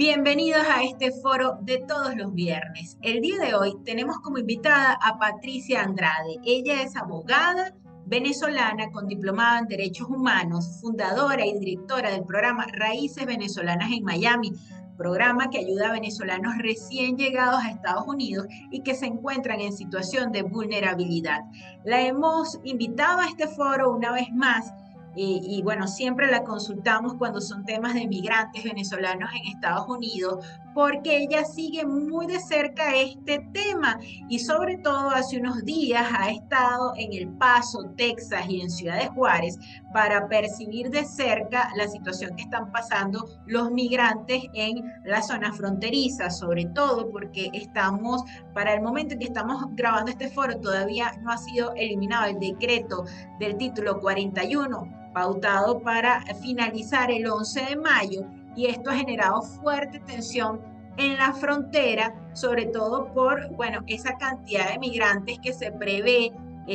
Bienvenidos a este foro de todos los viernes. El día de hoy tenemos como invitada a Patricia Andrade. Ella es abogada venezolana con diplomada en Derechos Humanos, fundadora y directora del programa Raíces Venezolanas en Miami, programa que ayuda a venezolanos recién llegados a Estados Unidos y que se encuentran en situación de vulnerabilidad. La hemos invitado a este foro una vez más y bueno, siempre la consultamos cuando son temas de migrantes venezolanos en Estados Unidos, porque ella sigue muy de cerca este tema y sobre todo hace unos días ha estado en El Paso, Texas y en Ciudad de Juárez para percibir de cerca la situación que están pasando los migrantes en la zona fronteriza, sobre todo porque estamos, para el momento en que estamos grabando este foro, todavía no ha sido eliminado el decreto del título 41 pautado para finalizar el 11 de mayo y esto ha generado fuerte tensión en la frontera, sobre todo por, bueno, esa cantidad de migrantes que se prevé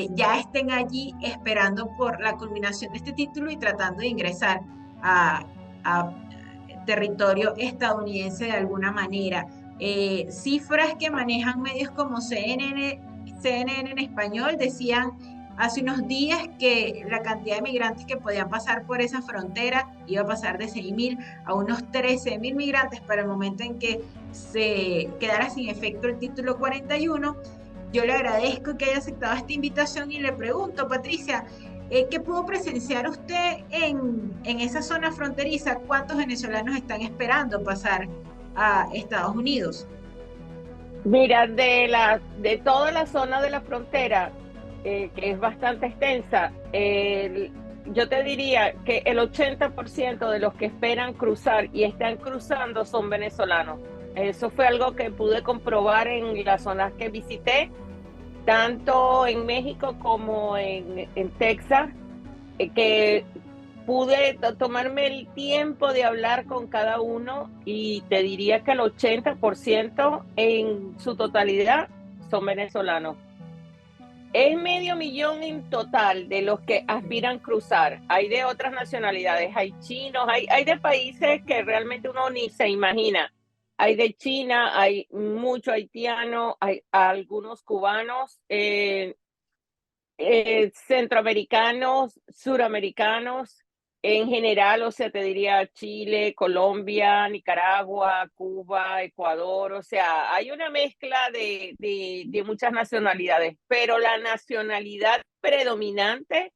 ya estén allí esperando por la culminación de este título y tratando de ingresar a territorio estadounidense de alguna manera. Cifras que manejan medios como CNN en español decían hace unos días que la cantidad de migrantes que podían pasar por esa frontera iba a pasar de 6.000 a unos 13.000 migrantes para el momento en que se quedara sin efecto el título 41. Yo le agradezco que haya aceptado esta invitación y le pregunto, Patricia, ¿qué pudo presenciar usted en esa zona fronteriza? ¿Cuántos venezolanos están esperando pasar a Estados Unidos? Mira, de toda la zona de la frontera, que es bastante extensa, yo te diría que el 80% de los que esperan cruzar y están cruzando son venezolanos. Eso fue algo que pude comprobar en las zonas que visité, tanto en México como en Texas, que pude tomarme el tiempo de hablar con cada uno y te diría que el 80% en su totalidad son venezolanos. Es medio millón en total de los que aspiran cruzar. Hay de otras nacionalidades, hay chinos, hay de países que realmente uno ni se imagina. Hay de China, hay mucho haitiano, hay algunos cubanos, centroamericanos, suramericanos, en general, o sea, te diría Chile, Colombia, Nicaragua, Cuba, Ecuador, o sea, hay una mezcla de muchas nacionalidades, pero la nacionalidad predominante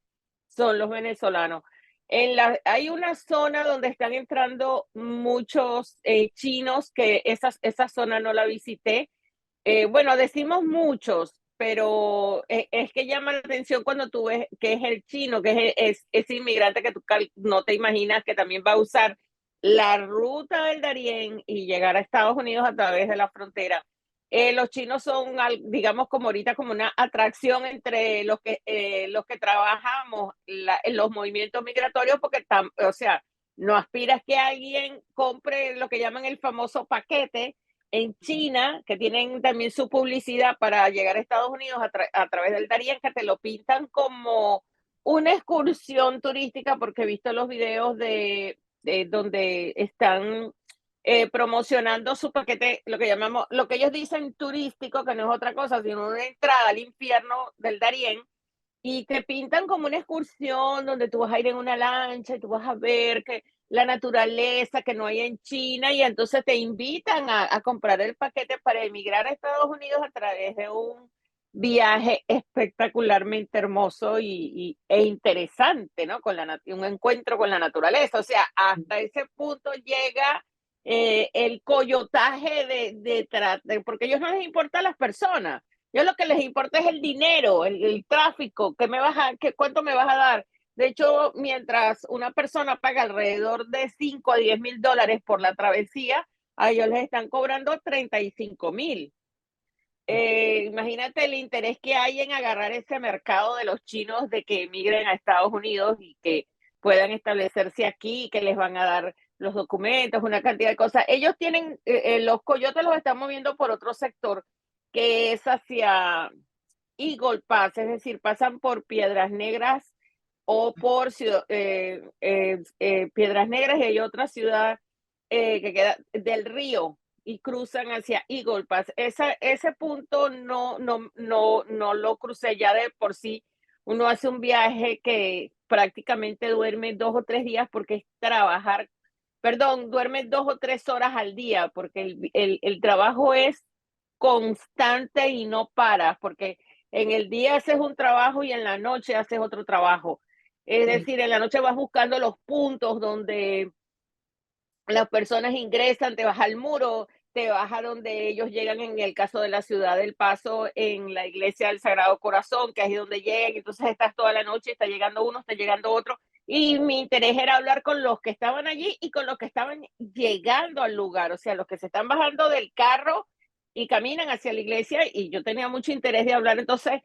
son los venezolanos. Hay una zona donde están entrando muchos chinos, que esa zona no la visité. Bueno, decimos muchos, pero es que llama la atención cuando tú ves que es el chino, que es ese inmigrante que tú no te imaginas que también va a usar la ruta del Darién y llegar a Estados Unidos a través de la frontera. Los chinos son, digamos, como ahorita, como una atracción entre los que trabajamos en los movimientos migratorios, porque, o sea, no aspiras que alguien compre lo que llaman el famoso paquete en China, que tienen también su publicidad para llegar a Estados Unidos a través del Darién, que te lo pintan como una excursión turística, porque he visto los videos de donde están promocionando su paquete, lo que llamamos, lo que ellos dicen turístico, que no es otra cosa, sino una entrada al infierno del Darién, y te pintan como una excursión donde tú vas a ir en una lancha y tú vas a ver que la naturaleza que no hay en China, y entonces te invitan a comprar el paquete para emigrar a Estados Unidos a través de un viaje espectacularmente hermoso e interesante, ¿no? Un encuentro con la naturaleza. O sea, hasta ese punto llega el coyotaje porque a ellos no les importa las personas. Yo lo que les importa es el dinero, el tráfico, cuánto me vas a dar. De hecho, mientras una persona paga alrededor de 5 a 10 mil dólares por la travesía, a ellos les están cobrando 35,000. Imagínate el interés que hay en agarrar ese mercado de los chinos de que emigren a Estados Unidos y que puedan establecerse aquí, que les van a dar los documentos, una cantidad de cosas. Ellos tienen, los coyotes los están moviendo por otro sector, que es hacia Eagle Pass, es decir, pasan por Piedras Negras o por Piedras Negras, y hay otra ciudad que queda del río y cruzan hacia Eagle Pass. Ese punto no lo crucé ya de por sí. Uno hace un viaje que prácticamente duerme 2 o 3 días porque es trabajar, perdón, duerme 2 o 3 horas al día porque el trabajo es constante y no paras, porque en el día haces un trabajo y en la noche haces otro trabajo. Es Sí. decir, en la noche vas buscando los puntos donde las personas ingresan, te vas al muro, te vas a donde ellos llegan, en el caso de la ciudad del Paso, en la iglesia del Sagrado Corazón, que es donde llegan, entonces estás toda la noche, está llegando uno, está llegando otro, y mi interés era hablar con los que estaban allí y con los que estaban llegando al lugar, o sea, los que se están bajando del carro y caminan hacia la iglesia, y yo tenía mucho interés de hablar, entonces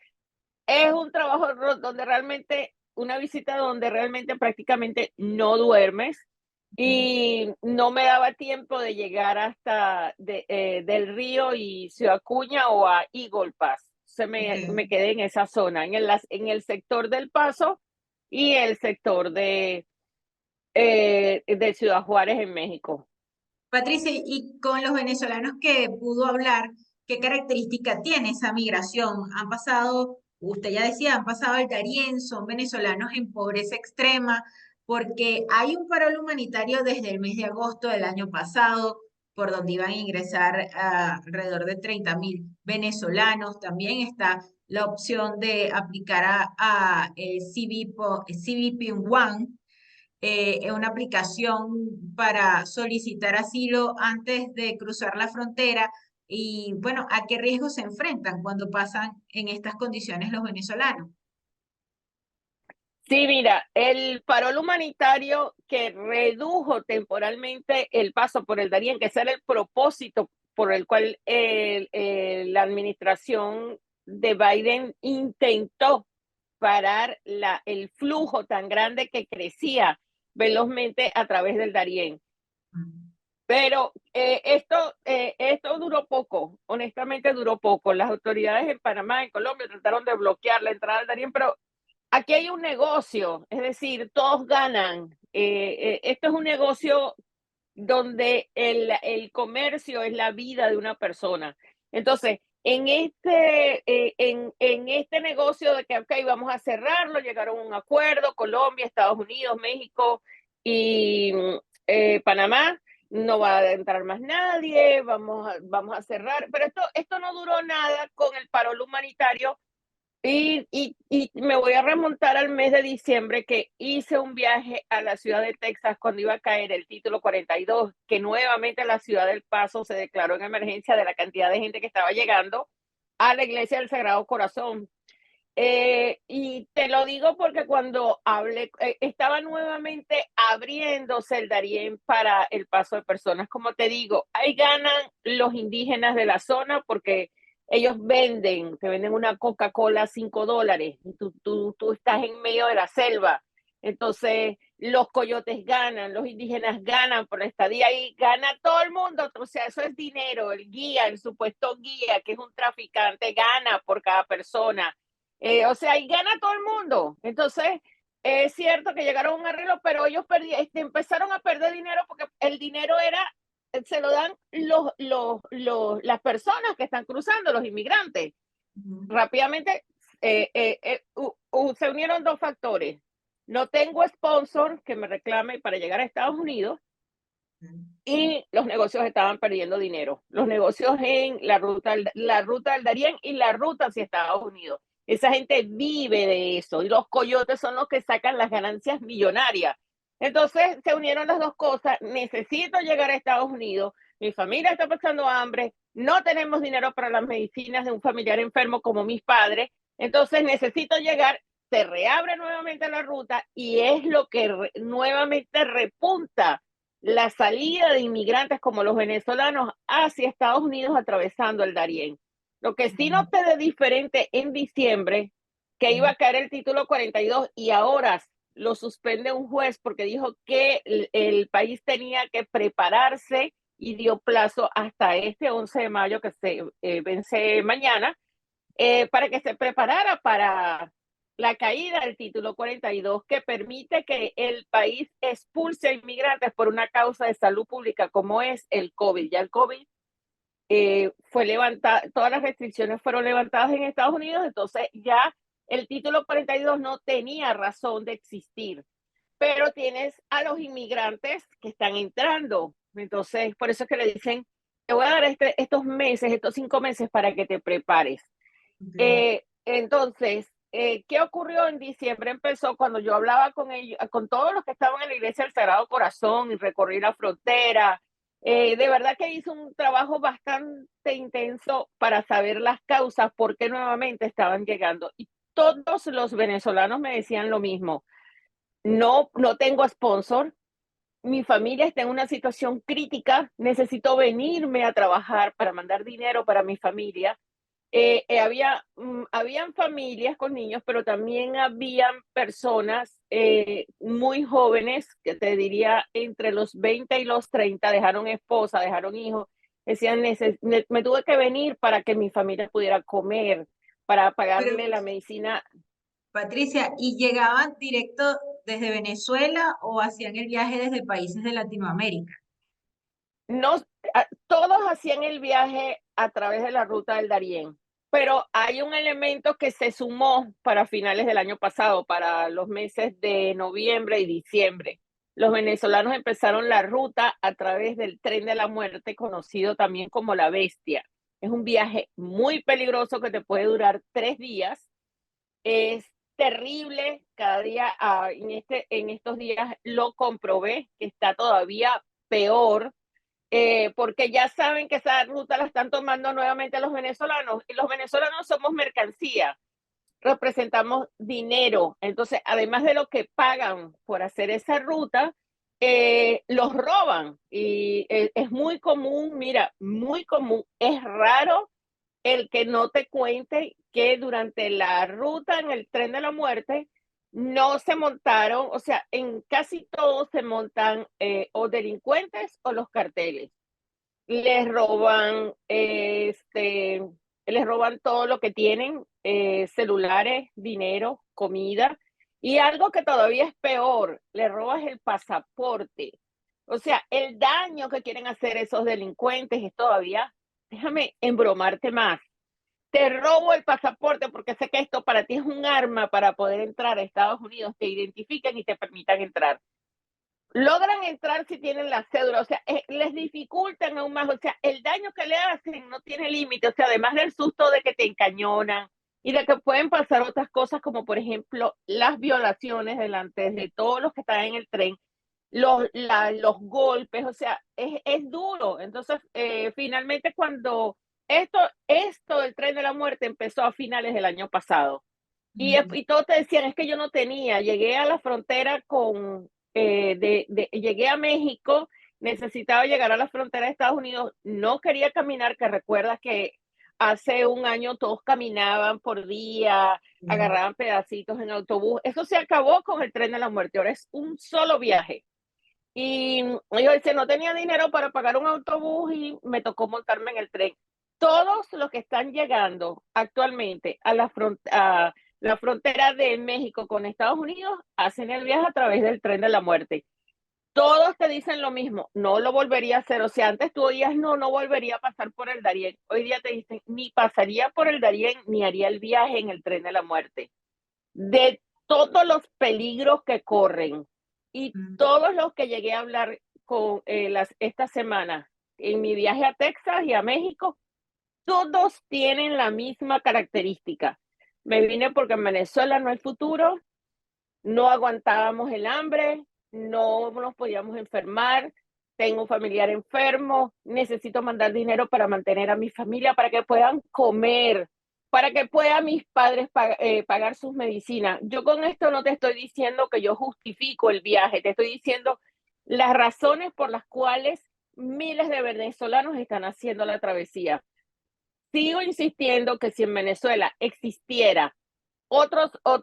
es un trabajo donde realmente, una visita donde realmente prácticamente no duermes y no me daba tiempo de llegar hasta del Río y Ciudad Acuña o a Eagle Pass. Ok. Me quedé en esa zona, en el sector del Paso y el sector de Ciudad Juárez en México. Patricia, y con los venezolanos que pudo hablar, ¿qué característica tiene esa migración? Han pasado, usted ya decía, han pasado al Darién, son venezolanos en pobreza extrema, porque hay un paro humanitario desde el mes de agosto del año pasado, por donde iban a ingresar alrededor de 30.000 venezolanos. También está la opción de aplicar a el CBP One, es una aplicación para solicitar asilo antes de cruzar la frontera. Y bueno, ¿a qué riesgos se enfrentan cuando pasan en estas condiciones los venezolanos? Sí, mira, el parol humanitario que redujo temporalmente el paso por el Darién, que ese era el propósito por el cual la administración de Biden intentó parar el flujo tan grande que crecía velozmente a través del Darién. Pero esto duró poco, honestamente duró poco. Las autoridades en Panamá, en Colombia, trataron de bloquear la entrada al Darién, pero aquí hay un negocio, es decir, todos ganan. Esto es un negocio donde el comercio es la vida de una persona. Entonces, en este negocio de que, ok, vamos a cerrarlo, llegaron a un acuerdo, Colombia, Estados Unidos, México y Panamá, no va a entrar más nadie, vamos a cerrar, pero esto no duró nada con el paro humanitario y me voy a remontar al mes de diciembre que hice un viaje a la ciudad de Texas cuando iba a caer el título 42, que nuevamente la ciudad del Paso se declaró en emergencia de la cantidad de gente que estaba llegando a la iglesia del Sagrado Corazón. Y te lo digo porque cuando hablé, estaba nuevamente abriéndose el Darién para el paso de personas. Como te digo, ahí ganan los indígenas de la zona porque ellos te venden una Coca-Cola a $5 y tú estás en medio de la selva. Entonces, los coyotes ganan, los indígenas ganan por la estadía y gana todo el mundo. O sea, eso es dinero. El guía, el supuesto guía, que es un traficante, gana por cada persona. O sea, y gana todo el mundo. Entonces, es cierto que llegaron a un arreglo, pero ellos empezaron a perder dinero porque el dinero se lo dan las personas que están cruzando, los inmigrantes. Ujú, Rápidamente se unieron dos factores. No tengo sponsor que me reclame para llegar a Estados Unidos ujú. y los negocios estaban perdiendo dinero. Los negocios en la ruta del Darién y la ruta hacia Estados Unidos. Esa gente vive de eso y los coyotes son los que sacan las ganancias millonarias. Entonces se unieron las dos cosas. Necesito llegar a Estados Unidos. Mi familia está pasando hambre. No tenemos dinero para las medicinas de un familiar enfermo como mis padres. Entonces necesito llegar. Se reabre nuevamente la ruta y es lo que nuevamente repunta la salida de inmigrantes como los venezolanos hacia Estados Unidos atravesando el Darién. Lo que sí noté de diferente en diciembre, que iba a caer el título 42 y ahora lo suspende un juez porque dijo que el país tenía que prepararse y dio plazo hasta este 11 de mayo que se vence mañana, para que se preparara la caída del título 42, que permite que el país expulse a inmigrantes por una causa de salud pública como es el COVID. Ya el COVID fue levantada, todas las restricciones fueron levantadas en Estados Unidos, entonces ya el título 42 no tenía razón de existir, pero tienes a los inmigrantes que están entrando. Entonces, por eso es que le dicen, te voy a dar estos meses, estos 5 meses para que te prepares. Okay. ¿Qué ocurrió en diciembre? Empezó cuando yo hablaba con ellos, con todos los que estaban en la iglesia del Sagrado Corazón y recorrí la frontera. De verdad que hizo un trabajo bastante intenso para saber las causas, por qué nuevamente estaban llegando. Y todos los venezolanos me decían lo mismo. No, no tengo sponsor. Mi familia está en una situación crítica. Necesito venirme a trabajar para mandar dinero para mi familia. Habían familias con niños, pero también habían personas muy jóvenes, que te diría entre los 20 y los 30, dejaron esposa, dejaron hijos, decían, me tuve que venir para que mi familia pudiera comer, para Pero, pagarle la medicina. Patricia, ¿y llegaban directo desde Venezuela o hacían el viaje desde países de Latinoamérica? No, todos hacían el viaje a través de la ruta del Darién, pero hay un elemento que se sumó para finales del año pasado, para los meses de noviembre y diciembre. Los venezolanos empezaron la ruta a través del Tren de la Muerte, conocido también como La Bestia. Es un viaje muy peligroso que te puede durar 3 días. Es terrible, cada día, en estos días lo comprobé, que está todavía peor, porque ya saben que esa ruta la están tomando nuevamente los venezolanos, y los venezolanos somos mercancía, representamos dinero, entonces además de lo que pagan por hacer esa ruta, los roban, y es muy común, mira, muy común, es raro el que no te cuente que durante la ruta en el Tren de la Muerte no se montaron, o sea, en casi todos se montan o delincuentes o los carteles. Les roban, les roban todo lo que tienen, celulares, dinero, comida, y algo que todavía es peor, les robas el pasaporte. O sea, el daño que quieren hacer esos delincuentes es todavía, déjame embromarte más, te robo el pasaporte porque sé que esto para ti es un arma para poder entrar a Estados Unidos, te identifican y te permitan entrar. Logran entrar si tienen la cédula, o sea, les dificultan aún más, o sea, el daño que le hacen no tiene límite, o sea, además del susto de que te encañonan y de que pueden pasar otras cosas como por ejemplo las violaciones delante de todos los que están en el tren, los golpes, o sea, es duro. Entonces, finalmente cuando esto del tren de la muerte empezó a finales del año pasado, y todos te decían, es que yo no tenía, llegué a la frontera llegué a México, necesitaba llegar a la frontera de Estados Unidos, no quería caminar, que recuerdas que hace un año todos caminaban por día, agarraban pedacitos en autobús, eso se acabó con el tren de la muerte, ahora es un solo viaje. Y yo decía, no tenía dinero para pagar un autobús y me tocó montarme en el tren. Todos los que están llegando actualmente a la frontera de México con Estados Unidos hacen el viaje a través del tren de la muerte. Todos te dicen lo mismo, no lo volvería a hacer. O sea, antes tú oías, no, no volvería a pasar por el Darién. Hoy día te dicen, ni pasaría por el Darién, ni haría el viaje en el tren de la muerte. De todos los peligros que corren y todos los que llegué a hablar con esta semana en mi viaje a Texas y a México, todos tienen la misma característica. Me vine porque en Venezuela no hay futuro, no aguantábamos el hambre, no nos podíamos enfermar, tengo un familiar enfermo, necesito mandar dinero para mantener a mi familia, para que puedan comer, para que puedan mis padres pagar sus medicinas. Yo con esto no te estoy diciendo que yo justifico el viaje, te estoy diciendo las razones por las cuales miles de venezolanos están haciendo la travesía. Sigo insistiendo que si en Venezuela existiera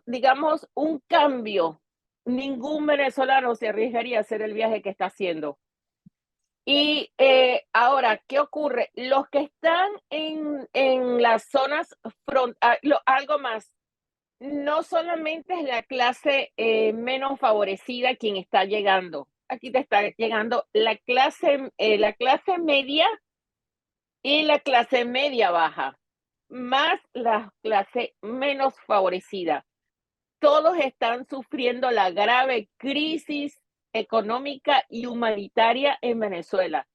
digamos, un cambio, ningún venezolano se arriesgaría a hacer el viaje que está haciendo. Y ahora, ¿qué ocurre? Los que están en las zonas algo más, no solamente es la clase menos favorecida quien está llegando. Aquí te está llegando la clase media y la clase media baja, más la clase menos favorecida. Todos están sufriendo la grave crisis económica y humanitaria en Venezuela.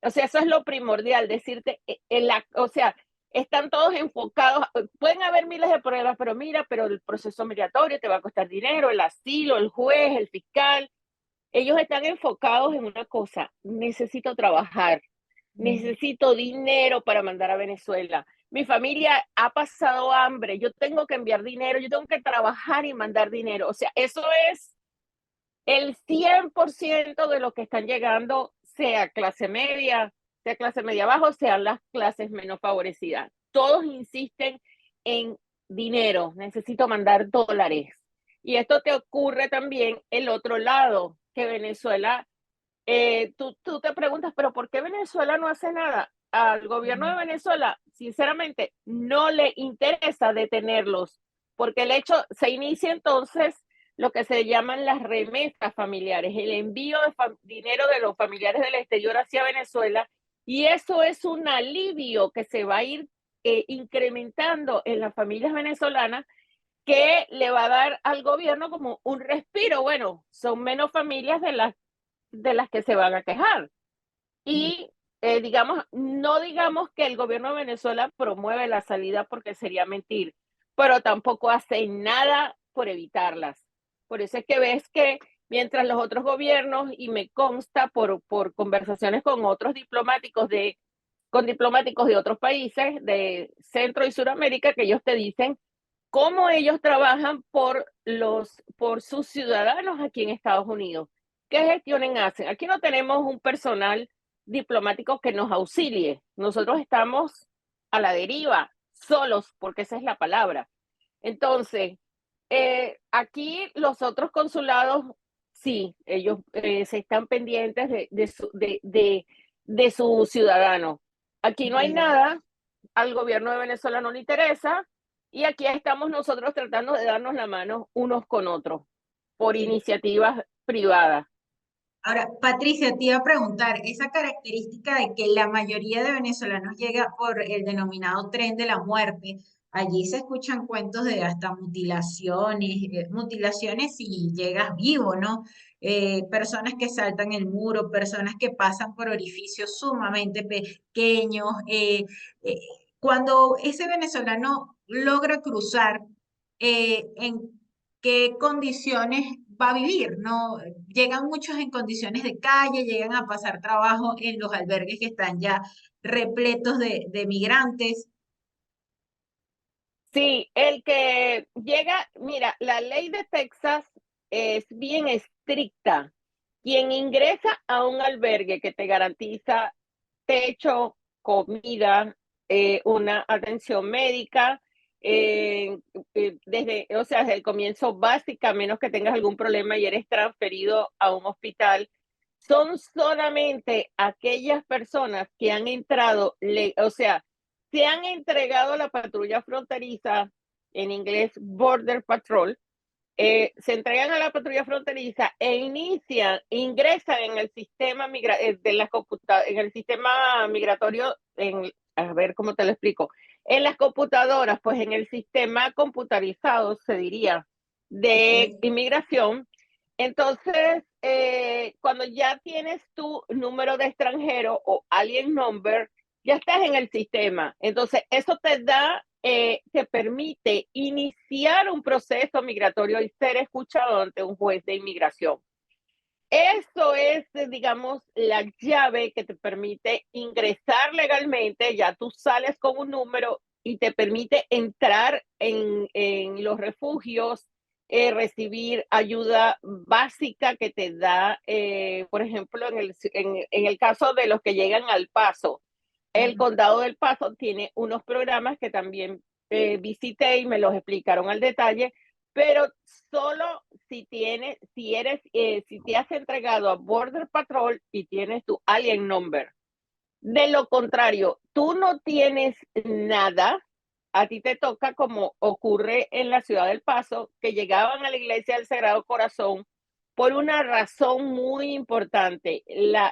O sea, eso es lo primordial, decirte, o sea, están todos enfocados, pueden haber miles de problemas, pero mira, pero el proceso migratorio te va a costar dinero, el asilo, el juez, el fiscal, ellos están enfocados en una cosa: necesito trabajar, necesito dinero para mandar a Venezuela. Mi familia ha pasado hambre, yo tengo que enviar dinero, yo tengo que trabajar y mandar dinero. O sea, eso es el 100% de lo que están llegando, sea clase media baja, sean las clases menos favorecidas. Todos insisten en dinero, necesito mandar dólares. Y esto te ocurre también el otro lado, que Venezuela, tú te preguntas, pero ¿por qué Venezuela no hace nada? Al gobierno de Venezuela, sinceramente, no le interesa detenerlos, porque el hecho, se inicia entonces lo que se llaman las remesas familiares, el envío de dinero de los familiares del exterior hacia Venezuela, y eso es un alivio que se va a ir incrementando en las familias venezolanas, que le va a dar al gobierno como un respiro. Bueno, son menos familias de las que se van a quejar. Y no digamos que el gobierno de Venezuela promueve la salida, porque sería mentir, pero tampoco hace nada por evitarlas. Por eso es que ves que mientras los otros gobiernos, y me consta por conversaciones con diplomáticos de otros países de Centro y Suramérica, que ellos te dicen cómo ellos trabajan por sus ciudadanos aquí en Estados Unidos. ¿Qué gestiones hacen? Aquí no tenemos un personal diplomático que nos auxilie. Nosotros estamos a la deriva, solos, porque esa es la palabra. Entonces, aquí los otros consulados, sí, ellos se están pendientes de su ciudadano. Aquí no hay nada, al gobierno de Venezuela no le interesa, y aquí estamos nosotros tratando de darnos la mano unos con otros por Sí. iniciativas privadas. Ahora, Patricia, te iba a preguntar, esa característica de que la mayoría de venezolanos llega por el denominado tren de la muerte, allí se escuchan cuentos de hasta mutilaciones si llegas vivo, ¿no? Personas que saltan el muro, personas que pasan por orificios sumamente pequeños. Eh, Cuando ese venezolano logra cruzar, ¿en qué condiciones va a vivir? ¿No? Llegan muchos en condiciones de calle, llegan a pasar trabajo en los albergues que están ya repletos de migrantes. Sí, el que llega, mira, la ley de Texas es bien estricta. Quien ingresa a un albergue que te garantiza techo, comida, una atención médica, eh, o sea, desde el comienzo básica, a menos que tengas algún problema y eres transferido a un hospital, son solamente aquellas personas que han entrado, o sea, se han entregado a la patrulla fronteriza, en inglés Border Patrol. Se entregan a la patrulla fronteriza e ingresan en el sistema en el sistema migratorio, a ver cómo te lo explico, en las computadoras, pues en el sistema computarizado, se diría, de Ok. inmigración. Entonces, cuando ya tienes tu número de extranjero o alien number, ya estás en el sistema. Entonces, eso te permite iniciar un proceso migratorio y ser escuchado ante un juez de inmigración. Eso es, digamos, la llave que te permite ingresar legalmente. Ya tú sales con un número y te permite entrar en los refugios, recibir ayuda básica que te da, por ejemplo, en el caso de los que llegan al Paso. El Ujú. condado del Paso tiene unos programas que también visité y me los explicaron al detalle, pero solo si te has entregado a Border Patrol y tienes tu alien number. De lo contrario, tú no tienes nada, a ti te toca, como ocurre en la ciudad del Paso, que llegaban a la iglesia del Sagrado Corazón por una razón muy importante,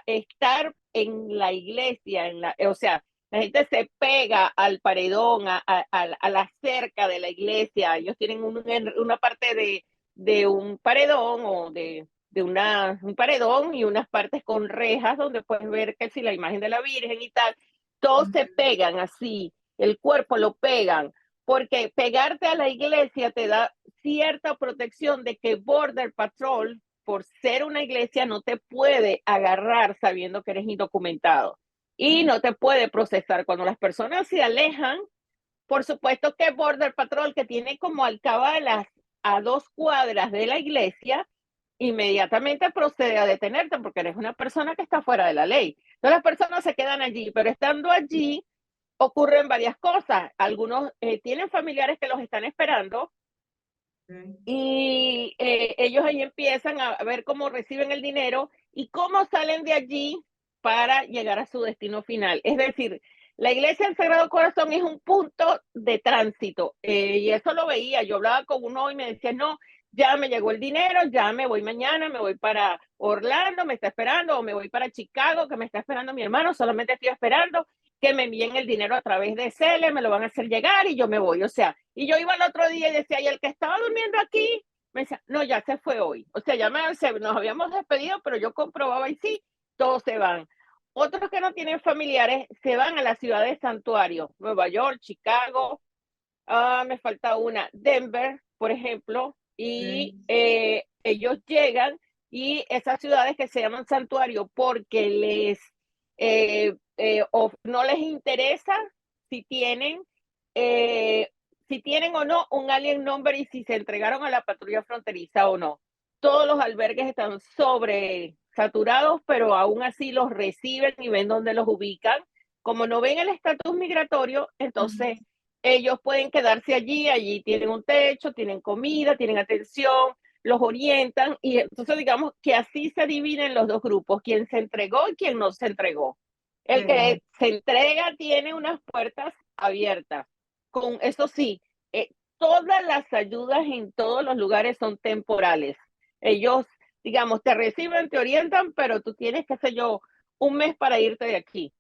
estar en la iglesia, o sea, la gente se pega al paredón, a la cerca de la iglesia. Ellos tienen una parte de un paredón o un paredón y unas partes con rejas donde puedes ver que si la imagen de la Virgen y tal, todos se pegan así, el cuerpo lo pegan, porque pegarte a la iglesia te da cierta protección de que Border Patrol, por ser una iglesia, no te puede agarrar sabiendo que eres indocumentado y no te puede procesar. Cuando las personas se alejan, por supuesto que Border Patrol, que tiene como al cabo a 2 cuadras de la iglesia, inmediatamente procede a detenerte porque eres una persona que está fuera de la ley. Entonces las personas se quedan allí, pero estando allí ocurren varias cosas. Algunos tienen familiares que los están esperando y ellos ahí empiezan a ver cómo reciben el dinero y cómo salen de allí para llegar a su destino final. Es decir, la iglesia del Sagrado Corazón es un punto de tránsito y eso lo veía. Yo hablaba con uno y me decía, no, ya me llegó el dinero, ya me voy mañana, me voy para Orlando, me está esperando, o me voy para Chicago, que me está esperando mi hermano, solamente estoy esperando que me envíen el dinero a través de Cele, me lo van a hacer llegar y yo me voy. O sea, y yo iba el otro día y decía, y el que estaba durmiendo aquí, me decía, no, ya se fue hoy. O sea, nos habíamos despedido, pero yo comprobaba y sí, todos se van. Otros que no tienen familiares se van a la ciudad de santuario, Nueva York, Chicago, me falta una, Denver, por ejemplo, y ellos llegan y esas ciudades que se llaman santuario porque no les interesa si tienen, eh, si tienen o no un alien number y si se entregaron a la patrulla fronteriza o no. Todos los albergues están sobresaturados, pero aún así los reciben y ven dónde los ubican. Como no ven el estatus migratorio, entonces ellos pueden quedarse allí tienen un techo, tienen comida, tienen atención, los orientan y entonces digamos que así se dividen los dos grupos, quien se entregó y quien no se entregó. El que se entrega tiene unas puertas abiertas. Con eso sí, todas las ayudas en todos los lugares son temporales. Ellos, digamos, te reciben, te orientan, pero tú tienes, qué sé yo, un mes para irte de aquí,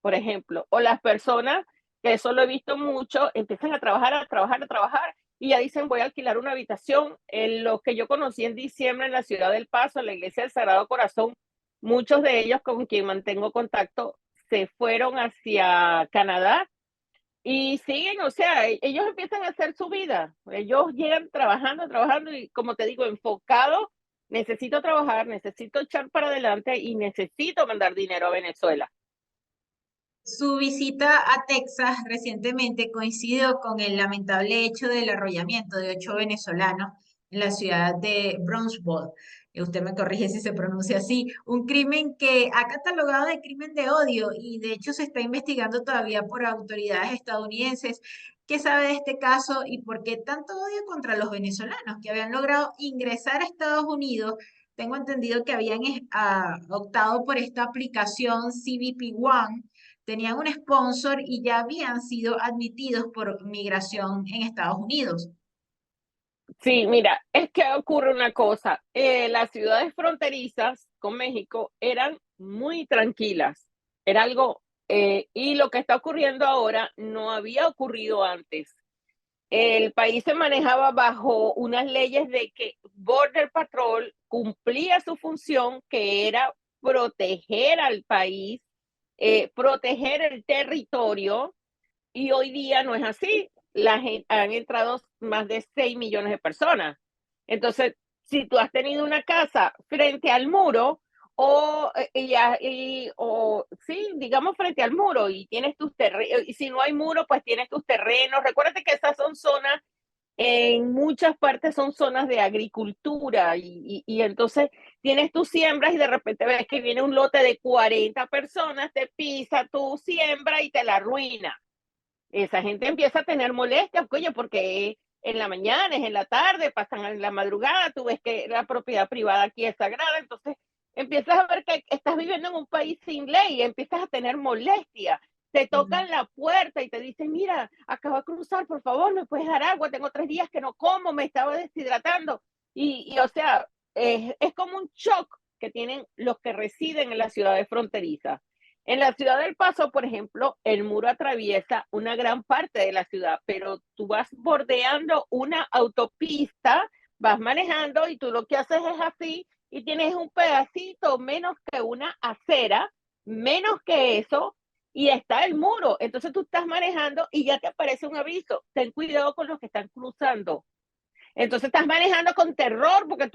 por ejemplo. O las personas, que eso lo he visto mucho, empiezan a trabajar, y ya dicen, voy a alquilar una habitación. En lo que yo conocí en diciembre en la ciudad del Paso, en la iglesia del Sagrado Corazón, muchos de ellos con quien mantengo contacto se fueron hacia Canadá y siguen, o sea, ellos empiezan a hacer su vida. Ellos llegan trabajando y como te digo, enfocado, necesito trabajar, necesito echar para adelante y necesito mandar dinero a Venezuela. Su visita a Texas recientemente coincidió con el lamentable hecho del arrollamiento de 8 venezolanos en la ciudad de Brownsville. Usted me corrige si se pronuncia así. Un crimen que ha catalogado de crimen de odio y de hecho se está investigando todavía por autoridades estadounidenses. ¿Qué sabe de este caso y por qué tanto odio contra los venezolanos que habían logrado ingresar a Estados Unidos? Tengo entendido que habían optado por esta aplicación CBP One, tenían un sponsor y ya habían sido admitidos por migración en Estados Unidos. Sí, mira, es que ocurre una cosa, las ciudades fronterizas con México eran muy tranquilas, era algo, y lo que está ocurriendo ahora no había ocurrido antes. El país se manejaba bajo unas leyes de que Border Patrol cumplía su función, que era proteger al país, proteger el territorio, y hoy día no es así. Han entrado más de 6 millones de personas. Entonces, si tú has tenido una casa frente al muro, sí, digamos frente al muro, y tienes tus terrenos, y si no hay muro, pues tienes tus terrenos. Recuérdate que esas son zonas, en muchas partes son zonas de agricultura, y entonces tienes tus siembras y de repente ves que viene un lote de 40 personas, te pisa tu siembra y te la arruina. Esa gente empieza a tener molestias, oye, porque en la mañana, es en la tarde, pasan en la madrugada, tú ves que la propiedad privada aquí es sagrada, entonces empiezas a ver que estás viviendo en un país sin ley, empiezas a tener molestia. te tocan la puerta y te dicen, mira, acabo de cruzar, por favor, ¿me puedes dar agua? Tengo 3 días que no como, me estaba deshidratando. O sea, es como un shock que tienen los que residen en las ciudades fronterizas. En la ciudad del Paso, por ejemplo, el muro atraviesa una gran parte de la ciudad, pero tú vas bordeando una autopista, vas manejando y tú lo que haces es así y tienes un pedacito menos que una acera, menos que eso, y está el muro. Entonces tú estás manejando y ya te aparece un aviso. Ten cuidado con los que están cruzando. Entonces estás manejando con terror porque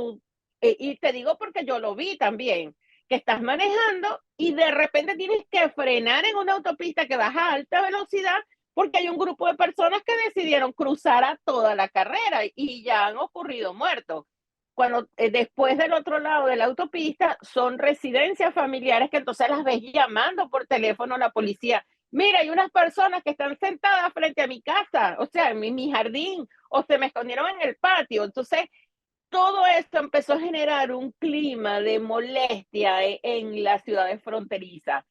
y te digo porque yo lo vi también, que estás manejando y de repente tienes que frenar en una autopista que vas a alta velocidad porque hay un grupo de personas que decidieron cruzar a toda la carrera y ya han ocurrido muertos. Cuando después del otro lado de la autopista son residencias familiares que entonces las ves llamando por teléfono a la policía. Mira, hay unas personas que están sentadas frente a mi casa, o sea, en mi jardín, o se me escondieron en el patio. Entonces, todo esto empezó a generar un clima de molestia en las ciudades fronterizas.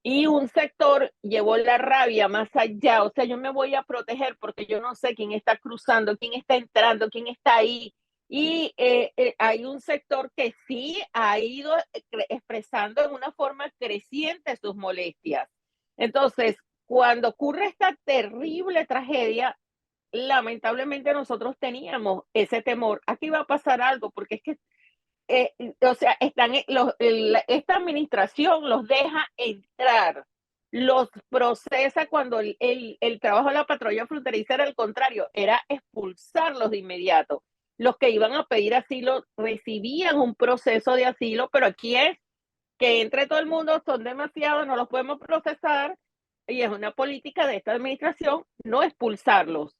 Y un sector llevó la rabia más allá. O sea, yo me voy a proteger porque yo no sé quién está cruzando, quién está entrando, quién está ahí. Y hay un sector que sí ha ido expresando en una forma creciente sus molestias. Entonces, cuando ocurre esta terrible tragedia, lamentablemente nosotros teníamos ese temor. Aquí va a pasar algo, porque es que, o sea, esta administración los deja entrar, los procesa cuando el trabajo de la patrulla fronteriza era el contrario, era expulsarlos de inmediato. Los que iban a pedir asilo recibían un proceso de asilo, pero aquí es que entre todo el mundo son demasiados, no los podemos procesar y es una política de esta administración no expulsarlos.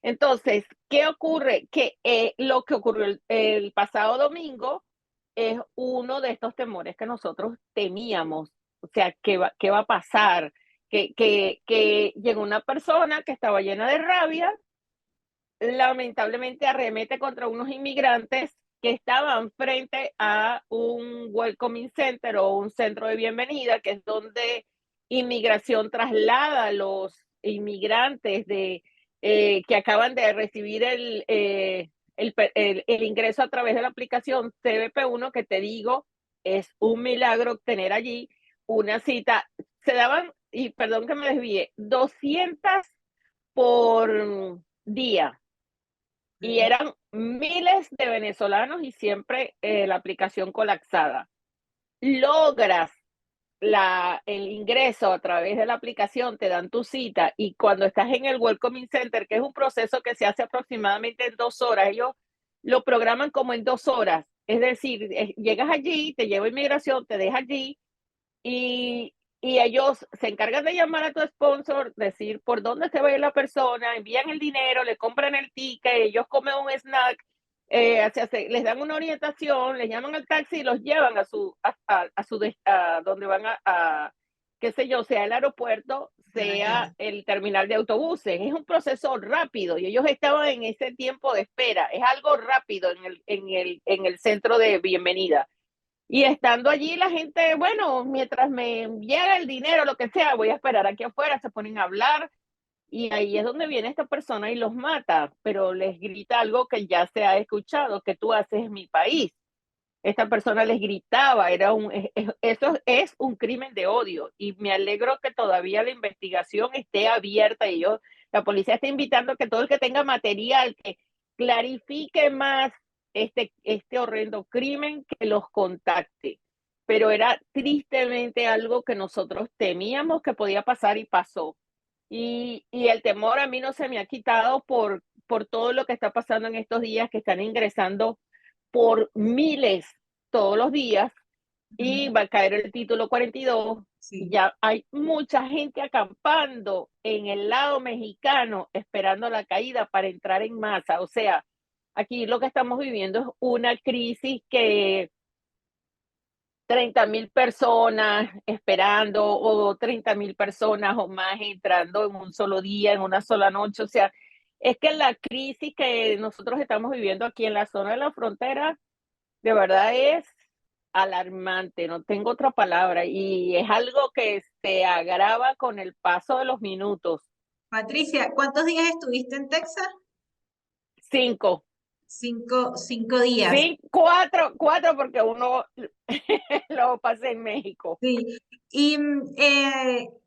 Entonces, ¿qué ocurre? Que lo que ocurrió el pasado domingo es uno de estos temores que nosotros temíamos. O sea, qué va a pasar? Que llegó una persona que estaba llena de rabia, lamentablemente arremete contra unos inmigrantes que estaban frente a un welcoming center o un centro de bienvenida, que es donde inmigración traslada a los inmigrantes que acaban de recibir el ingreso a través de la aplicación CBP1, que te digo, es un milagro tener allí una cita. Se daban, y perdón que me desvíe, 200 por día y eran miles de venezolanos y siempre la aplicación colapsada. Logras el ingreso a través de la aplicación, te dan tu cita y cuando estás en el Welcoming Center, que es un proceso que se hace aproximadamente en 2 horas, ellos lo programan como en 2 horas. Es decir, llegas allí, te lleva inmigración, te deja allí y, y ellos se encargan de llamar a tu sponsor, decir por dónde se va a ir la persona, envían el dinero, le compran el ticket, ellos comen un snack, les dan una orientación, les llaman al taxi y los llevan a donde van qué sé yo, sea el aeropuerto, sea el terminal de autobuses. Es un proceso rápido y ellos estaban en ese tiempo de espera. Es algo rápido en el centro de bienvenida. Y estando allí, la gente, bueno, mientras me llega el dinero, lo que sea, voy a esperar aquí afuera, se ponen a hablar y ahí es donde viene esta persona y los mata, pero les grita algo que ya se ha escuchado, que tú haces en mi país. Esta persona les gritaba, eso es un crimen de odio y me alegro que todavía la investigación esté abierta y la policía está invitando a que todo el que tenga material, que clarifique más este horrendo crimen, que los contacte. Pero era tristemente algo que nosotros temíamos que podía pasar y pasó. Y el temor a mí no se me ha quitado por todo lo que está pasando en estos días, que están ingresando por miles todos los días y va a caer el título 42. Sí. Ya hay mucha gente acampando en el lado mexicano esperando la caída para entrar en masa. O sea, aquí lo que estamos viviendo es una crisis que 30,000 personas esperando o 30,000 personas o más entrando en un solo día, en una sola noche. O sea, es que la crisis que nosotros estamos viviendo aquí en la zona de la frontera, de verdad es alarmante, no tengo otra palabra, y es algo que se agrava con el paso de los minutos. Patricia, ¿cuántos días estuviste en Texas? 5, 5 días. sí, cuatro porque uno lo pasé en México. Sí. ¿Y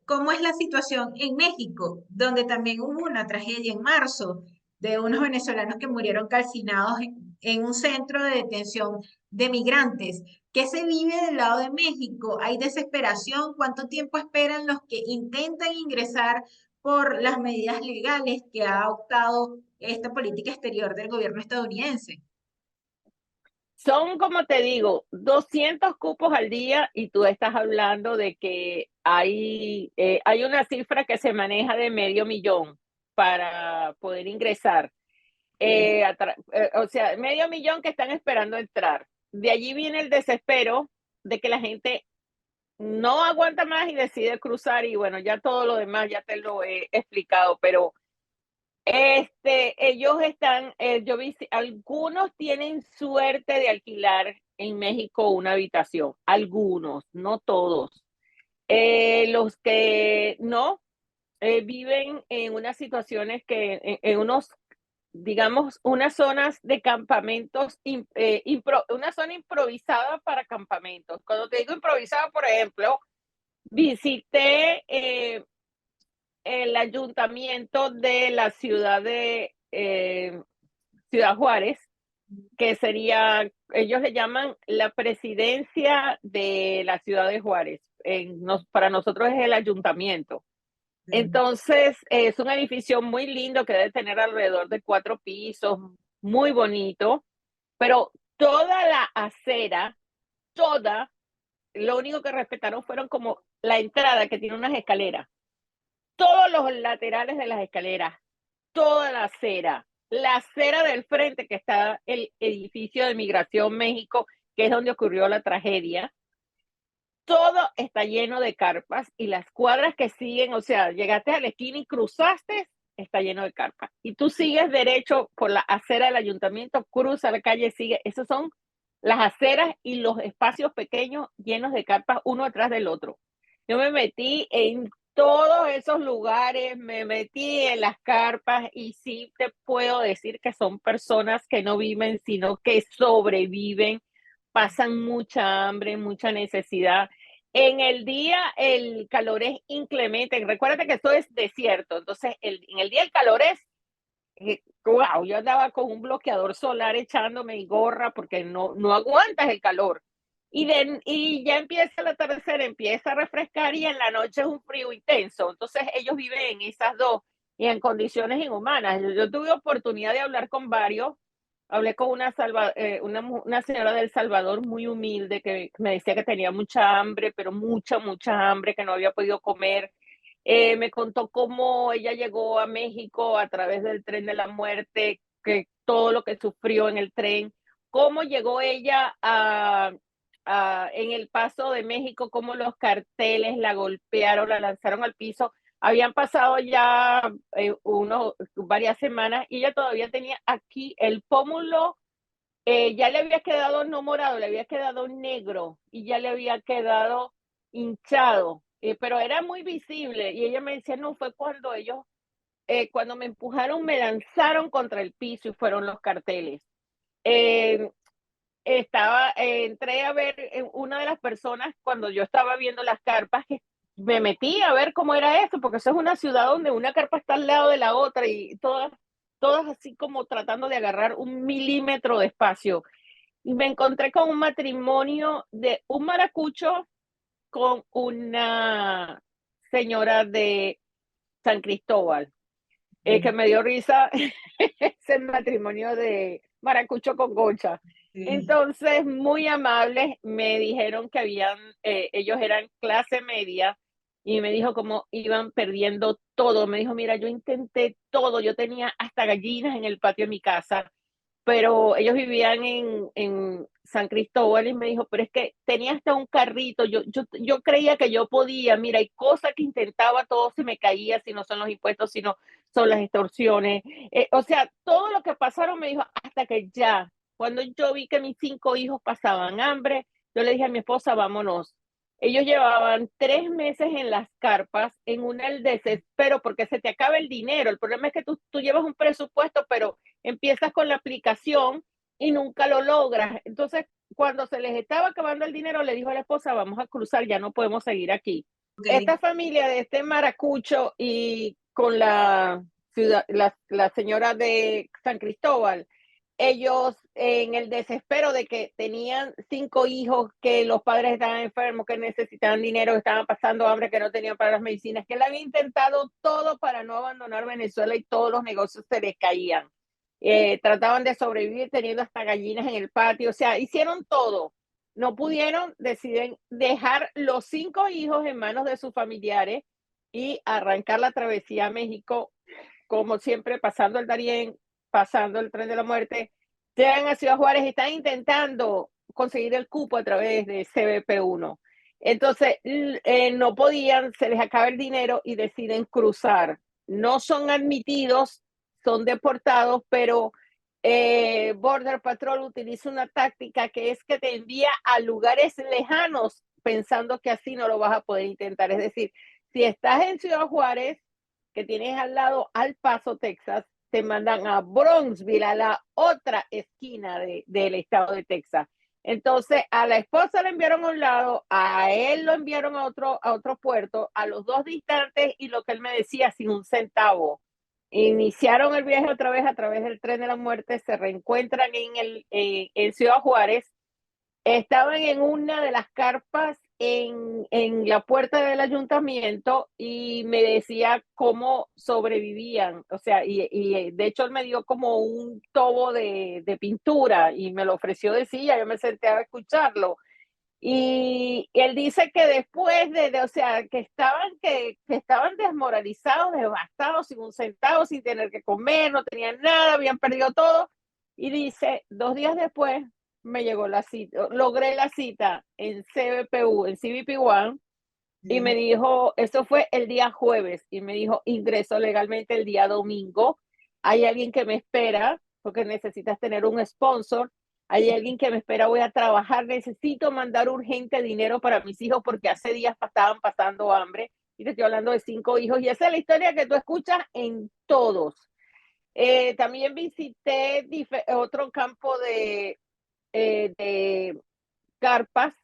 cómo es la situación en México, donde también hubo una tragedia en marzo de unos venezolanos que murieron calcinados en un centro de detención de migrantes? ¿Qué se vive del lado de México? ¿Hay desesperación? ¿Cuánto tiempo esperan los que intentan ingresar por las medidas legales que ha adoptado esta política exterior del gobierno estadounidense? Son, como te digo, 200 cupos al día y tú estás hablando de que hay una cifra que se maneja de 500,000 para poder ingresar. Sí. O sea, 500,000 que están esperando entrar. De allí viene el desespero de que la gente no aguanta más y decide cruzar y bueno, ya todo lo demás ya te lo he explicado, pero ellos están, yo vi, algunos tienen suerte de alquilar en México una habitación, algunos, no todos. Los que no, viven en unas situaciones en unos, digamos, unas zonas de campamentos, una zona improvisada para campamentos. Cuando te digo improvisada, por ejemplo, visité el ayuntamiento de la ciudad de Ciudad Juárez, que sería, ellos le llaman la presidencia de la ciudad de Juárez. Para nosotros es el ayuntamiento. Sí. Entonces, es un edificio muy lindo que debe tener alrededor de 4 pisos, muy bonito, pero toda la acera, toda, lo único que respetaron fueron como la entrada que tiene unas escaleras, todos los laterales de las escaleras, toda la acera del frente que está el edificio de Migración México, que es donde ocurrió la tragedia, todo está lleno de carpas y las cuadras que siguen, o sea, llegaste a la esquina y cruzaste, está lleno de carpas. Y tú sigues derecho por la acera del ayuntamiento, cruza la calle, sigue. Esas son las aceras y los espacios pequeños llenos de carpas uno atrás del otro. Yo me metí en todos esos lugares, me metí en las carpas y sí te puedo decir que son personas que no viven, sino que sobreviven, pasan mucha hambre, mucha necesidad. En el día el calor es inclemente. Recuérdate que esto es desierto, entonces en el día el calor es, wow, yo andaba con un bloqueador solar echándome y gorra porque no aguantas el calor. Y ya empieza el atardecer, empieza a refrescar y en la noche es un frío intenso. Entonces ellos viven en esas dos y en condiciones inhumanas. Yo tuve oportunidad de hablar con varios. Hablé con una señora del Salvador muy humilde que me decía que tenía mucha hambre, pero mucha hambre, que no había podido comer. Me contó cómo ella llegó a México a través del tren de la muerte, que todo lo que sufrió en el tren, cómo llegó ella en el paso de México, cómo los carteles la golpearon, la lanzaron al piso. Habían pasado ya varias semanas y ella todavía tenía aquí el pómulo, ya le había quedado no morado, le había quedado negro y ya le había quedado hinchado, pero era muy visible. Y ella me decía, no, fue cuando cuando me empujaron, me lanzaron contra el piso y fueron los carteles. Eh, entré a ver una de las personas cuando yo estaba viendo las carpas, que me metí a ver cómo era eso, porque eso es una ciudad donde una carpa está al lado de la otra y todas así como tratando de agarrar 1 milímetro de espacio. Y me encontré con un matrimonio de un maracucho con una señora de San Cristóbal, que me dio risa ese matrimonio de maracucho con gocha. Sí. Entonces, muy amables, me dijeron que ellos eran clase media y me dijo cómo iban perdiendo todo. Me dijo, mira, yo intenté todo, yo tenía hasta gallinas en el patio de mi casa, pero ellos vivían en San Cristóbal y me dijo, pero es que tenía hasta un carrito, yo creía que yo podía, mira, hay cosas que intentaba, todo se me caía, si no son los impuestos, sino son las extorsiones, o sea, todo lo que pasaron me dijo, hasta que ya, cuando yo vi que mis 5 hijos pasaban hambre, yo le dije a mi esposa, vámonos. Ellos llevaban 3 meses en las carpas, en el desespero, porque se te acaba el dinero. El problema es que tú llevas un presupuesto, pero empiezas con la aplicación y nunca lo logras. Entonces, cuando se les estaba acabando el dinero, le dijo a la esposa, vamos a cruzar, ya no podemos seguir aquí. Ok. Esta familia de este maracucho y con la señora de San Cristóbal, ellos en el desespero de que tenían 5 hijos, que los padres estaban enfermos, que necesitaban dinero, que estaban pasando hambre, que no tenían para las medicinas, que él había intentado todo para no abandonar Venezuela y todos los negocios se les caían. Trataban de sobrevivir teniendo hasta gallinas en el patio, o sea, hicieron todo. No pudieron, deciden dejar los 5 hijos en manos de sus familiares y arrancar la travesía a México, como siempre, pasando el Darién, pasando el tren de la muerte, llegan a Ciudad Juárez y están intentando conseguir el cupo a través de CBP1. Entonces, no podían, se les acaba el dinero y deciden cruzar. No son admitidos, son deportados, pero Border Patrol utiliza una táctica que es que te envía a lugares lejanos pensando que así no lo vas a poder intentar. Es decir, si estás en Ciudad Juárez, que tienes al lado Al Paso, Texas, te mandan a Bronxville, a la otra esquina del estado de Texas. Entonces, a la esposa le enviaron a un lado, a él lo enviaron a otro puerto, a los dos distantes, y lo que él me decía, sin un centavo. Iniciaron el viaje otra vez a través del tren de la muerte, se reencuentran en Ciudad Juárez. Estaban en una de las carpas en la puerta del ayuntamiento y me decía cómo sobrevivían. O sea, y de hecho él me dio como un tobo de pintura y me lo ofreció de silla. Yo me senté a escucharlo. Y él dice que después o sea, que estaban desmoralizados, devastados, sin un centavo, sin tener que comer, no tenían nada, habían perdido todo. Y dice, 2 días después me llegó la cita, logré la cita en CBPU, en CBP One, y me dijo, eso fue el día jueves, y me dijo, ingreso legalmente el día domingo, hay alguien que me espera, porque necesitas tener un sponsor, hay alguien que me espera, voy a trabajar, necesito mandar urgente dinero para mis hijos, porque hace días estaban pasando hambre, y te estoy hablando de 5 hijos, y esa es la historia que tú escuchas en todos. También visité otro campo de carpas.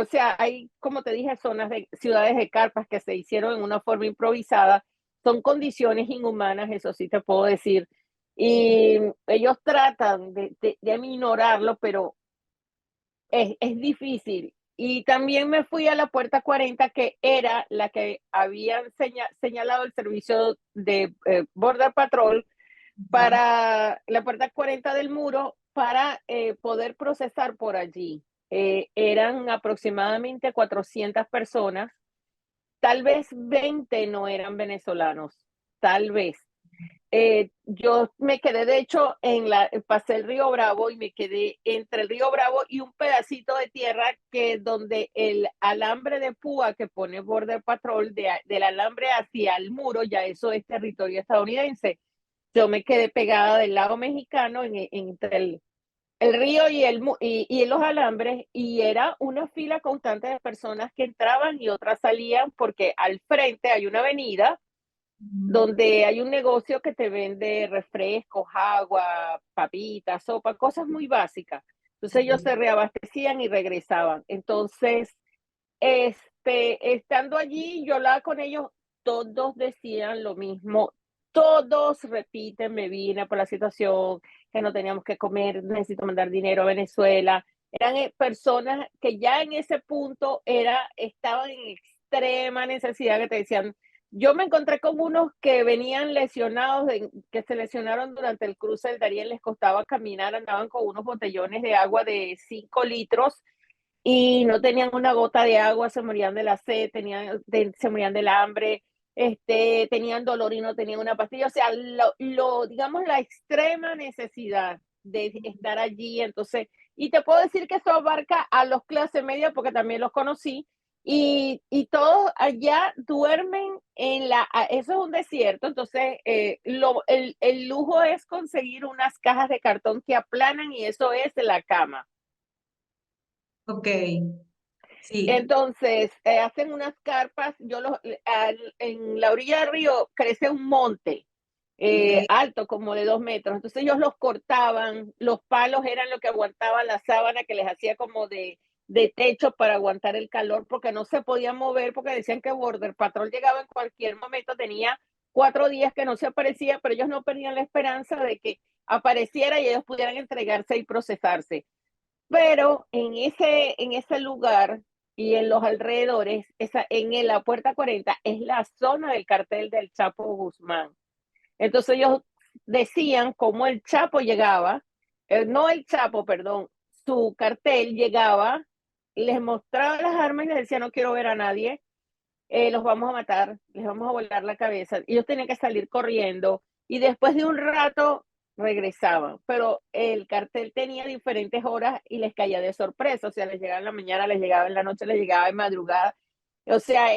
O sea, hay, como te dije, zonas de ciudades de carpas que se hicieron en una forma improvisada. Son condiciones inhumanas, eso sí te puedo decir. Y ellos tratan de minorarlo, pero es difícil. Y también me fui a la puerta 40, que era la que habían señalado el servicio de Border Patrol para la puerta 40 del muro para poder procesar por allí. Eran aproximadamente 400 personas, tal vez 20 no eran venezolanos, tal vez. Yo me quedé, de hecho, pasé el río Bravo y me quedé entre el río Bravo y un pedacito de tierra que donde el alambre de púa que pone Border Patrol del alambre hacia el muro, ya eso es territorio estadounidense. Yo me quedé pegada del lado mexicano entre el río y los alambres, y era una fila constante de personas que entraban y otras salían, porque al frente hay una avenida donde hay un negocio que te vende refrescos, agua, papitas, sopa, cosas muy básicas. Entonces ellos se reabastecían y regresaban. Entonces, estando allí, yo hablaba con ellos, todos decían lo mismo, todos repiten, me vine por la situación, que no teníamos que comer, necesito mandar dinero a Venezuela. Eran personas que ya en ese punto estaban en extrema necesidad, que te decían, yo me encontré con unos que venían lesionados, que se lesionaron durante el cruce del Darién, les costaba caminar, andaban con unos botellones de agua de 5 litros y no tenían una gota de agua, se morían de la sed, se morían del hambre, tenían dolor y no tenían una pastilla. O sea, digamos, la extrema necesidad de estar allí. Entonces, y te puedo decir que eso abarca a los clase media, porque también los conocí, y todos allá duermen eso es un desierto. Entonces, el lujo es conseguir unas cajas de cartón que aplanan, y eso es la cama. Ok, sí. Entonces, hacen unas carpas, en la orilla del río crece un monte Ok. alto, como de 2 metros. Entonces ellos los cortaban, los palos eran lo que aguantaban la sábana, que les hacía como de techo para aguantar el calor, porque no se podían mover, porque decían que Border Patrol llegaba en cualquier momento, tenía 4 días que no se aparecía, pero ellos no perdían la esperanza de que apareciera y ellos pudieran entregarse y procesarse. Pero en ese lugar y en los alrededores, la Puerta 40 es la zona del cartel del Chapo Guzmán. Entonces ellos decían cómo el Chapo llegaba, no el Chapo, perdón, su cartel llegaba, les mostraba las armas y les decía: no quiero ver a nadie, los vamos a matar, les vamos a volar la cabeza. Ellos tenían que salir corriendo y después de un rato regresaban, pero el cartel tenía diferentes horas y les caía de sorpresa, o sea, les llegaba en la mañana, les llegaba en la noche, les llegaba en madrugada. O sea,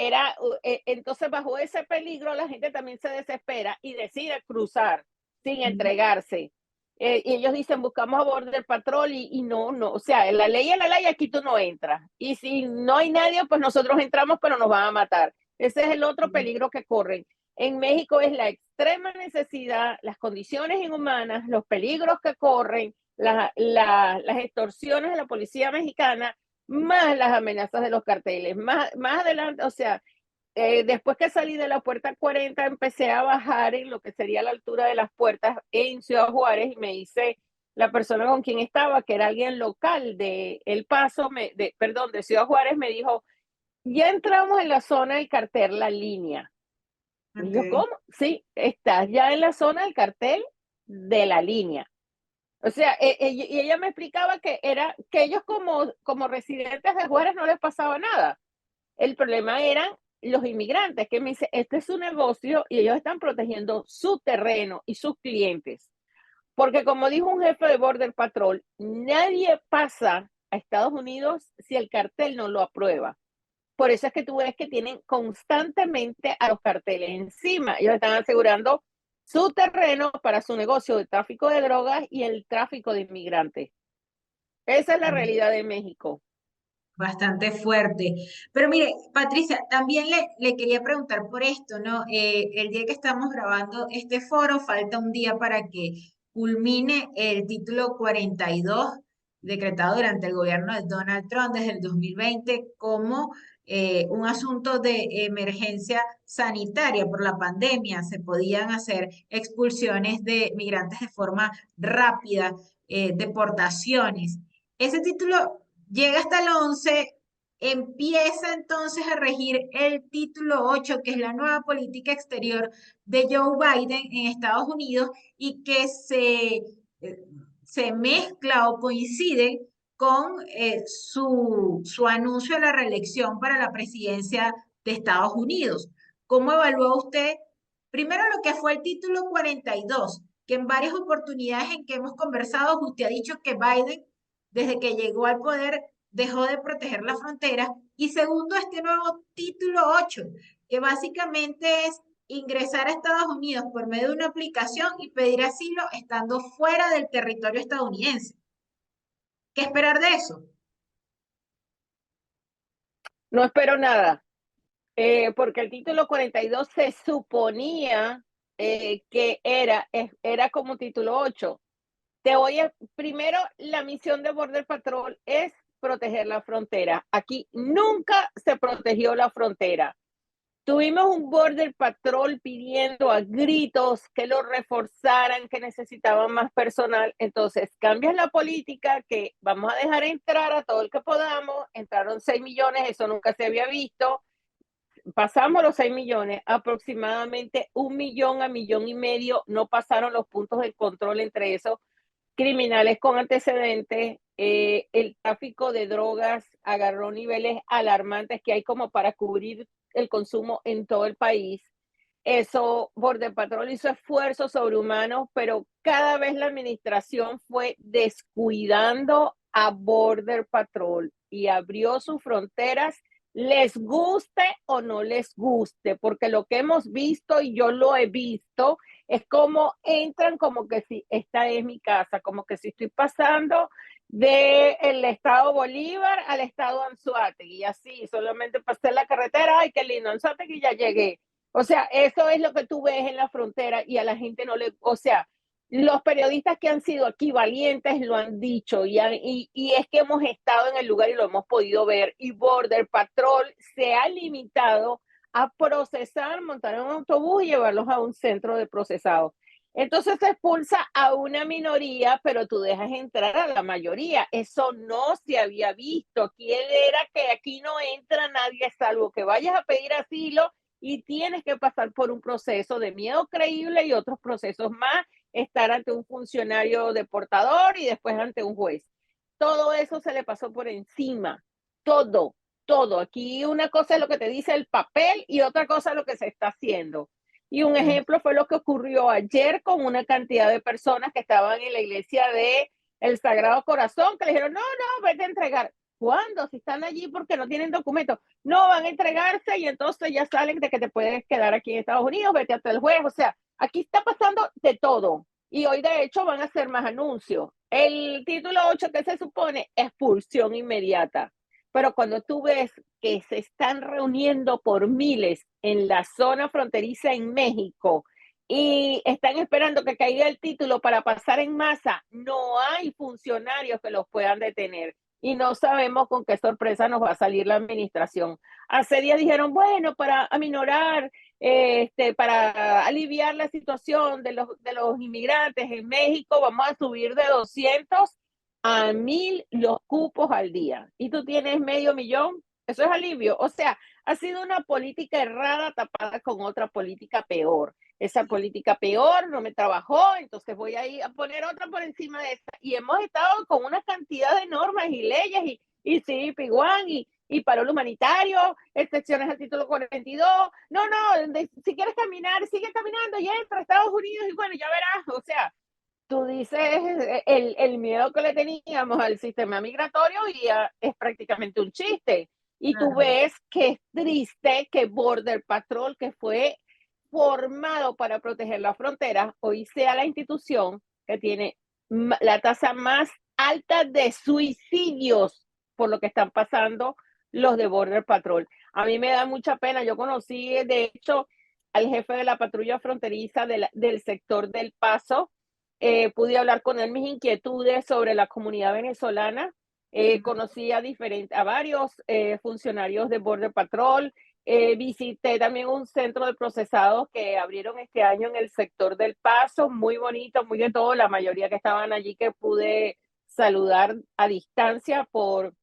entonces bajo ese peligro la gente también se desespera y decide cruzar sin entregarse. Y ellos dicen: buscamos a Border Patrol y no, no, o sea, la ley es la ley, aquí tú no entras. Y si no hay nadie, pues nosotros entramos, pero nos van a matar. Ese es el otro peligro que corren. En México es la extrema necesidad, las condiciones inhumanas, los peligros que corren, las extorsiones de la policía mexicana, más las amenazas de los carteles. Más adelante, o sea, después que salí de la puerta 40, empecé a bajar en lo que sería la altura de las puertas en Ciudad Juárez y me hice la persona con quien estaba, que era alguien local de El Paso, perdón, de Ciudad Juárez, me dijo: ya entramos en la zona del cartel, la línea. Y yo: Ok. ¿cómo? Sí, estás ya en la zona del cartel de la línea. O sea, y ella me explicaba que ellos como residentes de Juárez no les pasaba nada. El problema eran los inmigrantes, que me dice: este es su negocio y ellos están protegiendo su terreno y sus clientes. Porque como dijo un jefe de Border Patrol, nadie pasa a Estados Unidos si el cartel no lo aprueba. Por eso es que tú ves que tienen constantemente a los carteles encima. Ellos están asegurando su terreno para su negocio de tráfico de drogas y el tráfico de inmigrantes. Esa es la realidad de México. Bastante fuerte. Pero mire, Patricia, también le quería preguntar por esto, ¿no? El día que estamos grabando este foro, falta un día para que culmine el título 42 decretado durante el gobierno de Donald Trump desde el 2020 como un asunto de emergencia sanitaria por la pandemia. Se podían hacer expulsiones de migrantes de forma rápida, deportaciones. Ese título llega hasta el 11, empieza entonces a regir el título 8, que es la nueva política exterior de Joe Biden en Estados Unidos y que se mezcla o coincide con su anuncio de la reelección para la presidencia de Estados Unidos. ¿Cómo evalúa usted primero lo que fue el título 42, que en varias oportunidades en que hemos conversado, usted ha dicho que Biden desde que llegó al poder, dejó de proteger la frontera? Y segundo, este nuevo título 8, que básicamente es ingresar a Estados Unidos por medio de una aplicación y pedir asilo estando fuera del territorio estadounidense. ¿Qué esperar de eso? No espero nada, porque el título 42 se suponía que era como título 8. Primero, la misión de Border Patrol es proteger la frontera. Aquí nunca se protegió la frontera. Tuvimos un Border Patrol pidiendo a gritos que lo reforzaran, que necesitaban más personal. Entonces, cambias la política, que vamos a dejar entrar a todo el que podamos. Entraron 6 millones, eso nunca se había visto. Pasamos los 6 millones, aproximadamente 1 millón a 1,5 millones no pasaron los puntos de control, entre esos criminales con antecedentes. El tráfico de drogas agarró niveles alarmantes que hay como para cubrir el consumo en todo el país. Eso, Border Patrol hizo esfuerzos sobrehumanos, pero cada vez la administración fue descuidando a Border Patrol y abrió sus fronteras, les guste o no les guste, porque lo que hemos visto, y yo lo he visto, es como entran como que si esta es mi casa, como que si estoy pasando del estado Bolívar al estado Anzoátegui, y así, solamente pasé la carretera, ay, qué lindo, Anzoátegui, ya llegué. O sea, eso es lo que tú ves en la frontera y a la gente no le, o sea, los periodistas que han sido aquí valientes lo han dicho y es que hemos estado en el lugar y lo hemos podido ver y Border Patrol se ha limitado a procesar, montar un autobús y llevarlos a un centro de procesado. Entonces se expulsa a una minoría, pero tú dejas entrar a la mayoría. Eso no se había visto. ¿Quién era que aquí no entra nadie salvo que vayas a pedir asilo y tienes que pasar por un proceso de miedo creíble y otros procesos más, estar ante un funcionario deportador y después ante un juez? Todo eso se le pasó por encima. Todo, todo. Aquí una cosa es lo que te dice el papel y otra cosa es lo que se está haciendo. Y un ejemplo fue lo que ocurrió ayer con una cantidad de personas que estaban en la iglesia de el Sagrado Corazón, que le dijeron, no, no, vete a entregar. ¿Cuándo? Si están allí porque no tienen documentos. No, van a entregarse y entonces ya salen de que te puedes quedar aquí en Estados Unidos, vete hasta el juez. O sea, aquí está pasando de todo. Y hoy de hecho van a hacer más anuncios. El título 8 que se supone expulsión inmediata. Pero cuando tú ves que se están reuniendo por miles en la zona fronteriza en México y están esperando que caiga el título para pasar en masa, no hay funcionarios que los puedan detener y no sabemos con qué sorpresa nos va a salir la administración. Hace días dijeron, bueno, para aminorar, para aliviar la situación de los inmigrantes en México, vamos a subir de 200 a 1,000 los cupos al día y tú tienes medio millón, eso es alivio. O sea, ha sido una política errada tapada con otra política peor. Esa política peor no me trabajó, entonces voy a ir a poner otra por encima de esta. Y hemos estado con una cantidad de normas y leyes y sí, Piguán y parol humanitario, excepciones al título 42. No, no, si quieres caminar, sigue caminando y entra a Estados Unidos y bueno, ya verás. O sea, tú dices el miedo que le teníamos al sistema migratorio y es prácticamente un chiste. Y tú Ajá. ves que es triste que Border Patrol, que fue formado para proteger las fronteras, hoy sea la institución que tiene la tasa más alta de suicidios por lo que están pasando los de Border Patrol. A mí me da mucha pena. Yo conocí, de hecho, al jefe de la patrulla fronteriza del sector del Paso. Pude hablar con él mis inquietudes sobre la comunidad venezolana. Conocí a varios funcionarios de Border Patrol. Visité también un centro de procesados que abrieron este año en el sector del Paso, muy bonito, muy de todo. La mayoría que estaban allí que pude saludar a distancia por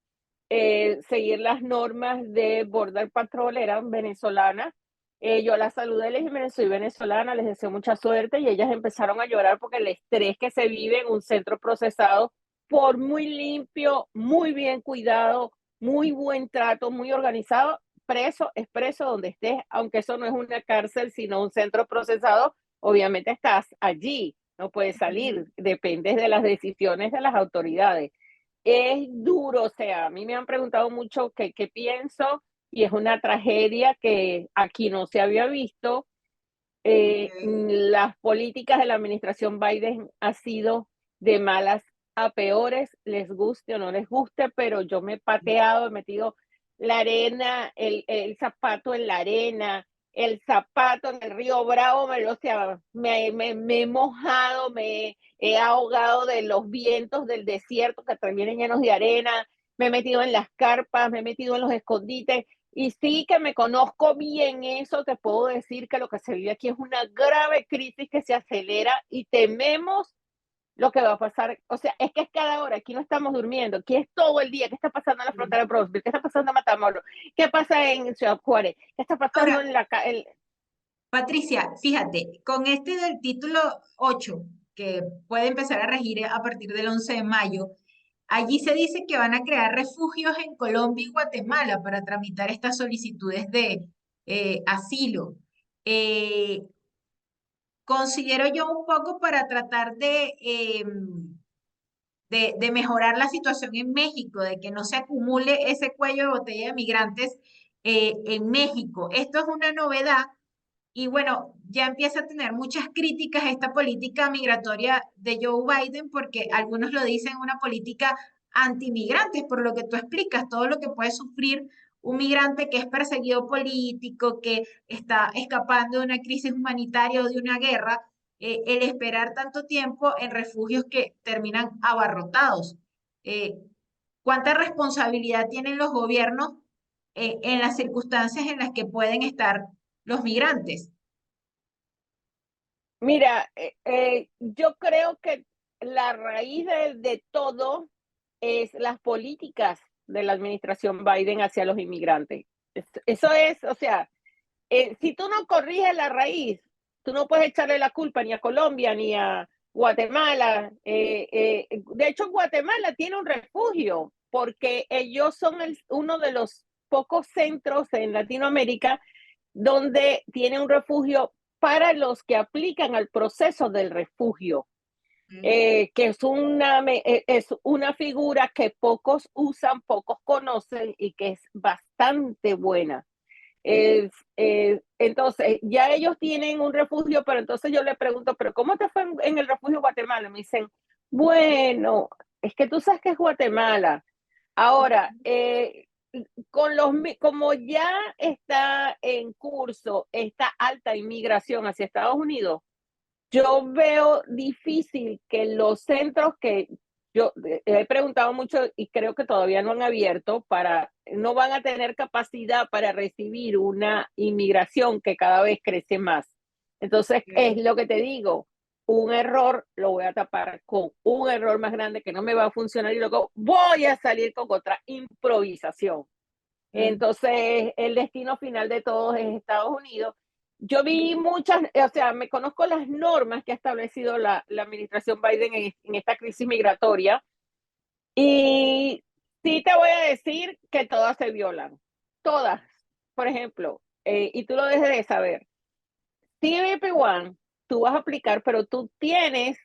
seguir las normas de Border Patrol eran venezolanas. Yo las saludé, les dije, soy venezolana, les deseo mucha suerte y ellas empezaron a llorar porque el estrés que se vive en un centro procesado, por muy limpio, muy bien cuidado, muy buen trato, muy organizado, preso, es preso donde estés, aunque eso no es una cárcel, sino un centro procesado, obviamente estás allí, no puedes salir, dependes de las decisiones de las autoridades. Es duro, o sea, a mí me han preguntado mucho qué pienso y es una tragedia que aquí no se había visto. Las políticas de la administración Biden han sido de malas a peores, les guste o no les guste, pero yo me he pateado, he metido la arena, el zapato en la arena, el zapato en el río Bravo, o sea, me he mojado, me he ahogado de los vientos del desierto que también vienen llenos de arena, me he metido en las carpas, me he metido en los escondites, y sí que me conozco bien eso, te puedo decir que lo que se vive aquí es una grave crisis que se acelera y tememos lo que va a pasar. O sea, es que es cada hora, aquí no estamos durmiendo, aquí es todo el día. ¿Qué está pasando en la frontera de Brownsville? ¿Qué está pasando en Matamoros? ¿Qué pasa en Ciudad Juárez? ¿Qué está pasando Ahora, en la... Patricia, fíjate, con este del título 8 que puede empezar a regir a partir del 11 de mayo, allí se dice que van a crear refugios en Colombia y Guatemala para tramitar estas solicitudes de asilo. Eh, Considero yo un poco para tratar de mejorar la situación en México, de que no se acumule ese cuello de botella de migrantes en México. Esto es una novedad y bueno, ya empieza a tener muchas críticas esta política migratoria de Joe Biden porque algunos lo dicen una política antimigrantes, por lo que tú explicas, todo lo que puede sufrir un migrante que es perseguido político, que está escapando de una crisis humanitaria o de una guerra, el esperar tanto tiempo en refugios que terminan abarrotados. Eh, ¿Cuánta responsabilidad tienen los gobiernos en las circunstancias en las que pueden estar los migrantes? Mira, yo creo que la raíz de todo es las políticas de la administración Biden hacia los inmigrantes. Eso es, o sea, si tú no corriges la raíz, tú no puedes echarle la culpa ni a Colombia ni a Guatemala. De hecho, Guatemala tiene un refugio porque ellos son uno de los pocos centros en Latinoamérica donde tiene un refugio para los que aplican al proceso del refugio. Que es una figura que pocos usan, pocos conocen y que es bastante buena. Entonces, ya ellos tienen un refugio, pero entonces yo le pregunto, ¿pero cómo te fue en el refugio Guatemala? Me dicen, bueno, es que tú sabes que es Guatemala. Ahora, como ya está en curso esta alta inmigración hacia Estados Unidos, yo veo difícil que los centros que yo he preguntado mucho y creo que todavía no han abierto no van a tener capacidad para recibir una inmigración que cada vez crece más. Entonces, es lo que te digo, un error lo voy a tapar con un error más grande que no me va a funcionar y luego voy a salir con otra improvisación. Entonces, el destino final de todos es Estados Unidos. Yo vi muchas, o sea, me conozco las normas que ha establecido la administración Biden en esta crisis migratoria y sí te voy a decir que todas se violan. Todas. Por ejemplo, y tú lo debes de saber, TVP1, tú vas a aplicar, pero tú tienes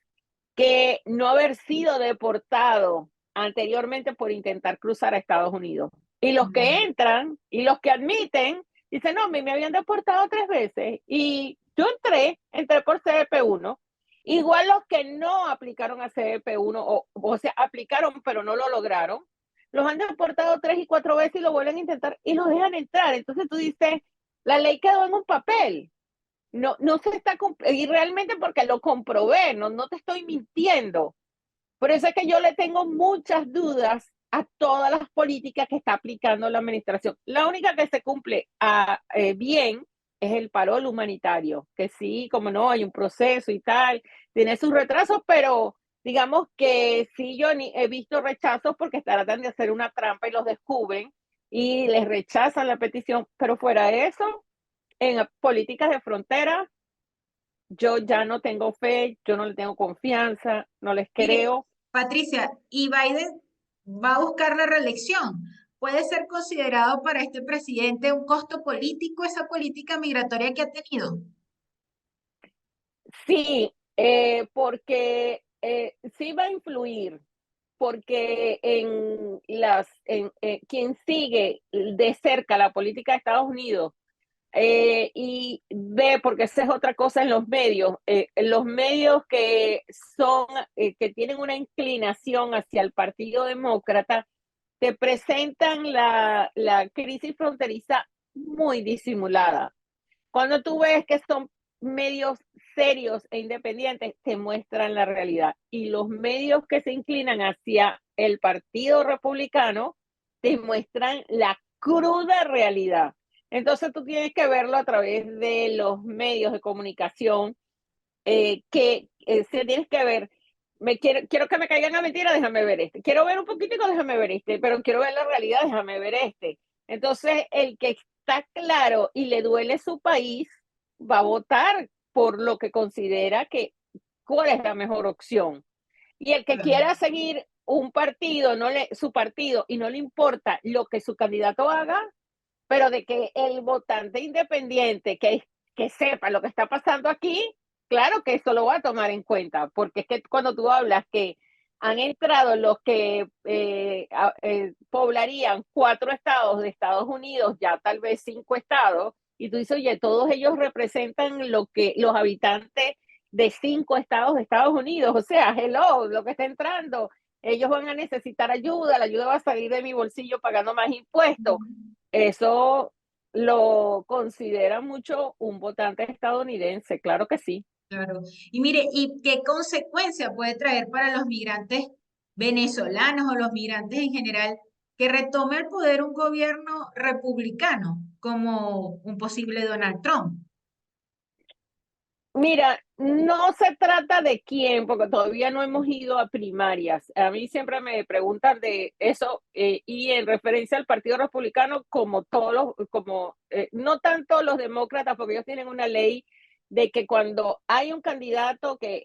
que no haber sido deportado anteriormente por intentar cruzar a Estados Unidos. Y los que entran y los que admiten, dicen, no, me habían deportado 3 veces y yo entré por CBP1. Igual los que no aplicaron a CBP1, o sea, aplicaron pero no lo lograron, los han deportado 3 y 4 veces y lo vuelven a intentar y los dejan entrar. Entonces tú dices, la ley quedó en un papel, no se está, y realmente porque lo comprobé, no te estoy mintiendo. Por eso es que yo le tengo muchas dudas a todas las políticas que está aplicando la administración. La única que se cumple bien es el parol humanitario, que sí, como no, hay un proceso y tal, tiene sus retrasos, pero digamos que sí, yo he visto rechazos porque tratan de hacer una trampa y los descubren y les rechazan la petición, pero fuera de eso, en políticas de frontera, yo ya no tengo fe, yo no le tengo confianza, no les Mire, creo. Patricia, y Biden va a buscar la reelección. ¿Puede ser considerado para este presidente un costo político esa política migratoria que ha tenido? Sí, porque sí va a influir, porque quien sigue de cerca la política de Estados Unidos y ve, porque esa es otra cosa en los medios que tienen una inclinación hacia el Partido Demócrata, te presentan la crisis fronteriza muy disimulada. Cuando tú ves que son medios serios e independientes, te muestran la realidad. Y los medios que se inclinan hacia el Partido Republicano te muestran la cruda realidad. Entonces tú tienes que verlo a través de los medios de comunicación que se tienes que ver. Quiero que me caigan a mentira, déjame ver este. Quiero ver un poquitico, déjame ver este. Pero quiero ver la realidad, déjame ver este. Entonces, el que está claro y le duele su país, va a votar por lo que considera que cuál es la mejor opción. Y el que quiera seguir un partido, su partido, y no le importa lo que su candidato haga, pero de que el votante independiente que sepa lo que está pasando aquí, claro que eso lo va a tomar en cuenta, porque es que cuando tú hablas que han entrado los que poblarían 4 estados de Estados Unidos, ya tal vez 5 estados, y tú dices, oye, todos ellos representan lo que los habitantes de 5 estados de Estados Unidos, o sea, hello, lo que está entrando ellos van a necesitar ayuda, la ayuda va a salir de mi bolsillo pagando más impuestos. Eso lo considera mucho un votante estadounidense, claro que sí. Claro. Y mire, ¿y qué consecuencia puede traer para los migrantes venezolanos o los migrantes en general que retome el poder un gobierno republicano como un posible Donald Trump? Mira, no se trata de quién, porque todavía no hemos ido a primarias. A mí siempre me preguntan de eso y en referencia al Partido Republicano, como todos los, no tanto los demócratas, porque ellos tienen una ley de que cuando hay un candidato que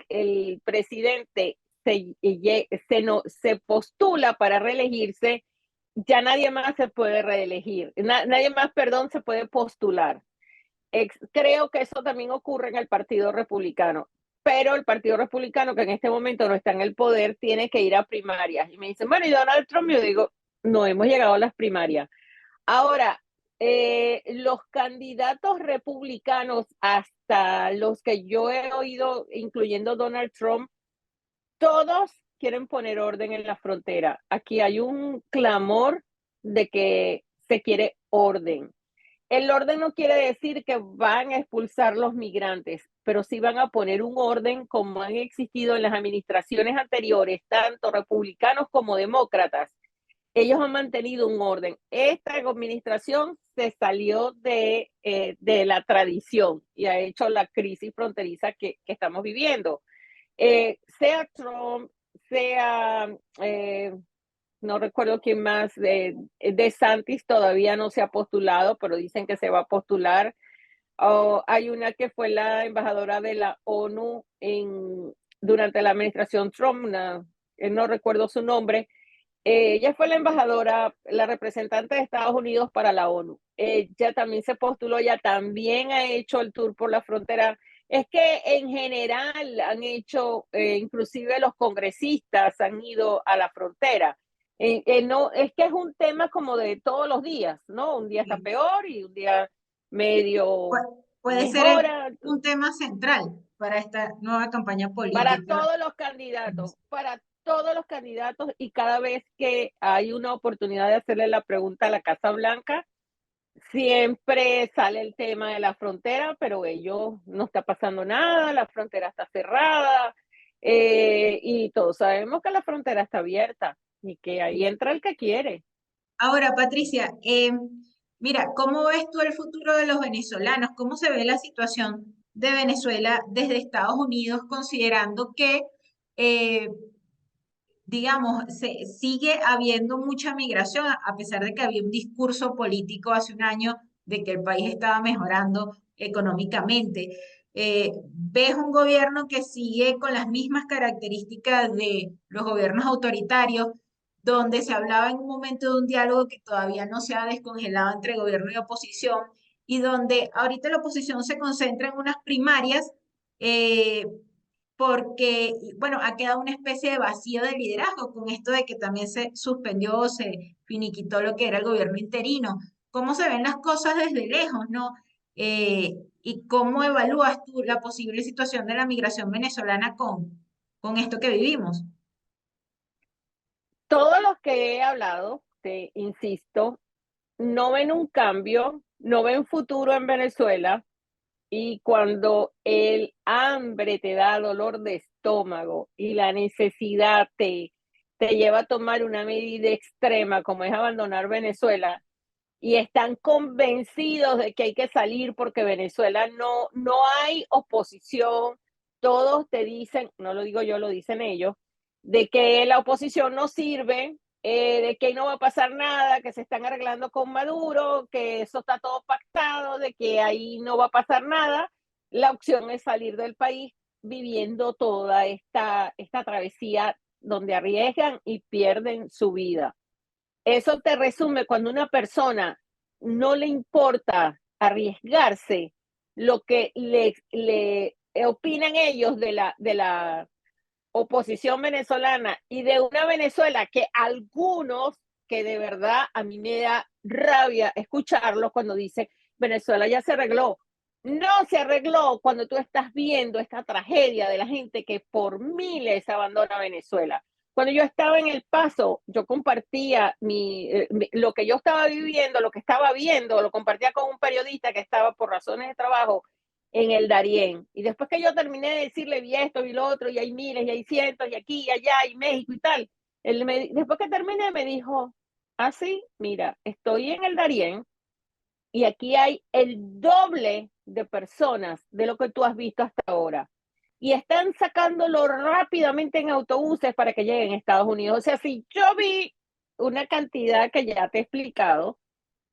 el presidente se postula para reelegirse, ya nadie más se puede reelegir, nadie más, perdón, se puede postular. Creo que eso también ocurre en el Partido Republicano, pero el Partido Republicano, que en este momento no está en el poder, tiene que ir a primarias. Y me dicen, bueno, ¿y Donald Trump? Yo digo, no hemos llegado a las primarias. Ahora, los candidatos republicanos, hasta los que yo he oído, incluyendo Donald Trump, todos quieren poner orden en la frontera. Aquí hay un clamor de que se quiere orden. El orden no quiere decir que van a expulsar los migrantes, pero sí van a poner un orden como han existido en las administraciones anteriores, tanto republicanos como demócratas. Ellos han mantenido un orden. Esta administración se salió de la tradición y ha hecho la crisis fronteriza que estamos viviendo. Sea Trump, sea no recuerdo quién más, de Santis todavía no se ha postulado, pero dicen que se va a postular. Hay una que fue la embajadora de la ONU durante la administración Trump, no recuerdo su nombre. Ella fue la embajadora, la representante de Estados Unidos para la ONU. Ella también se postuló, ella también ha hecho el tour por la frontera. Es que en general han hecho, inclusive los congresistas han ido a la frontera. No, es que es un tema como de todos los días, ¿no? Un día está Sí. peor y un día medio Puede ser mejora. un tema central para esta nueva campaña Para política. todos los candidatos, para todos los candidatos, y cada vez que hay una oportunidad de hacerle la pregunta a la Casa Blanca, siempre sale el tema de la frontera, pero ellos no está pasando nada, la frontera está cerrada, y todos sabemos que la frontera está abierta y que ahí entra el que quiere. Ahora, Patricia, mira, ¿cómo ves tú el futuro de los venezolanos? ¿Cómo se ve la situación de Venezuela desde Estados Unidos, considerando que, eh, digamos, se sigue habiendo mucha migración, a pesar de que había un discurso político hace un año de que el país estaba mejorando económicamente? ¿Ves un gobierno que sigue con las mismas características de los gobiernos autoritarios, donde se hablaba en un momento de un diálogo que todavía no se ha descongelado entre gobierno y oposición, y donde ahorita la oposición se concentra en unas primarias? eh, Porque, bueno, ha quedado una especie de vacío de liderazgo con esto de que también se suspendió o se finiquitó lo que era el gobierno interino. ¿Cómo se ven las cosas desde lejos, no? ¿Y cómo evalúas tú la posible situación de la migración venezolana con esto que vivimos? Todos los que he hablado, te insisto, no ven un cambio, no ven futuro en Venezuela. Y cuando el hambre te da dolor de estómago y la necesidad te lleva a tomar una medida extrema como es abandonar Venezuela y están convencidos de que hay que salir porque Venezuela no hay oposición, todos te dicen, no lo digo yo, lo dicen ellos, de que la oposición no sirve, de que no va a pasar nada, que se están arreglando con Maduro, que eso está todo pactado, de que ahí no va a pasar nada. La opción es salir del país viviendo toda esta travesía donde arriesgan y pierden su vida. Eso te resume cuando una persona no le importa arriesgarse lo que le opinan ellos de la oposición venezolana y de una Venezuela que algunos, que de verdad a mí me da rabia escucharlos cuando dicen Venezuela ya se arregló. No se arregló cuando tú estás viendo esta tragedia de la gente que por miles abandona Venezuela. Cuando yo estaba en El Paso, yo compartía lo que yo estaba viviendo, lo que estaba viendo, lo compartía con un periodista que estaba por razones de trabajo en el Darién. Y después que yo terminé de decirle, vi esto, vi lo otro, y hay miles, y hay cientos, y aquí, y allá, y México y tal, después que terminé me dijo, ah, sí, mira, estoy en el Darién y aquí hay el doble de personas de lo que tú has visto hasta ahora. Y están sacándolo rápidamente en autobuses para que lleguen a Estados Unidos. O sea, si yo vi una cantidad que ya te he explicado,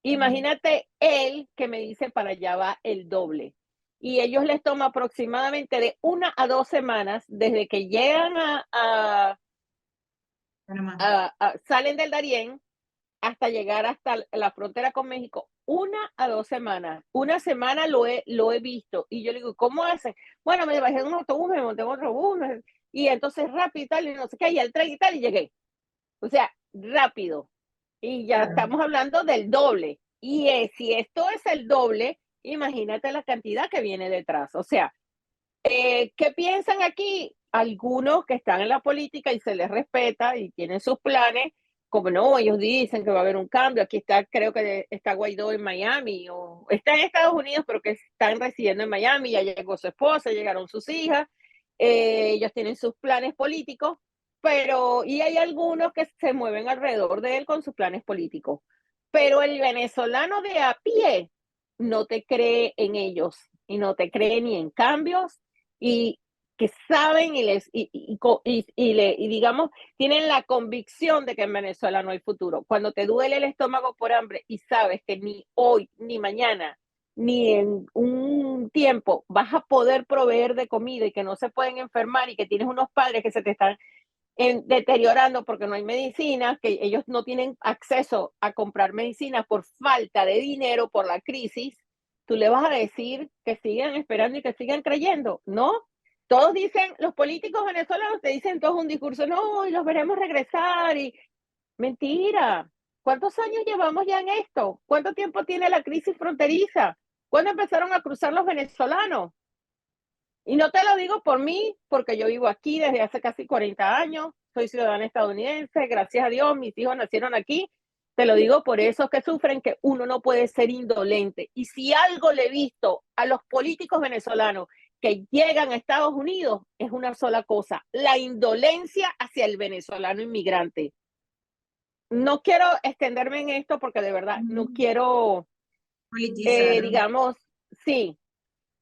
imagínate él que me dice para allá va el doble. Y ellos les toma aproximadamente de 1 a 2 semanas desde que llegan Panamá. salen del Darién hasta llegar hasta la frontera con México, 1 a 2 semanas. Una semana lo he visto. Y yo le digo, ¿cómo hacen? Bueno, me bajé en un autobús, me monté en otro bus, y entonces rápido y tal, y no sé qué, y el tren y tal, y llegué. O sea, rápido. Y ya Claro. estamos hablando del doble. Y si esto es el doble, imagínate la cantidad que viene detrás. O sea, ¿qué piensan aquí? Algunos que están en la política y se les respeta y tienen sus planes, como no, ellos dicen que va a haber un cambio. Aquí está, creo que está Guaidó en Miami, o está en Estados Unidos, pero que están residiendo en Miami. Ya llegó su esposa, llegaron sus hijas, ellos tienen sus planes políticos, pero, y hay algunos que se mueven alrededor de él con sus planes políticos. Pero el venezolano de a pie no te cree en ellos y no te cree ni en cambios y que saben y digamos, tienen la convicción de que en Venezuela no hay futuro. Cuando te duele el estómago por hambre y sabes que ni hoy, ni mañana, ni en un tiempo vas a poder proveer de comida y que no se pueden enfermar y que tienes unos padres que se te están deteriorando porque no hay medicinas, que ellos no tienen acceso a comprar medicinas por falta de dinero, por la crisis, tú le vas a decir que sigan esperando y que sigan creyendo, ¿no? Todos dicen, los políticos venezolanos te dicen todos un discurso, no, y los veremos regresar, y mentira. ¿Cuántos años llevamos ya en esto? ¿Cuánto tiempo tiene la crisis fronteriza? ¿Cuándo empezaron a cruzar los venezolanos? Y no te lo digo por mí, porque yo vivo aquí desde hace casi 40 años, soy ciudadana estadounidense, gracias a Dios, mis hijos nacieron aquí. Te lo digo por esos que sufren, que uno no puede ser indolente. Y si algo le he visto a los políticos venezolanos que llegan a Estados Unidos, es una sola cosa, la indolencia hacia el venezolano inmigrante. No quiero extenderme en esto porque de verdad no quiero, Politizar. digamos, sí,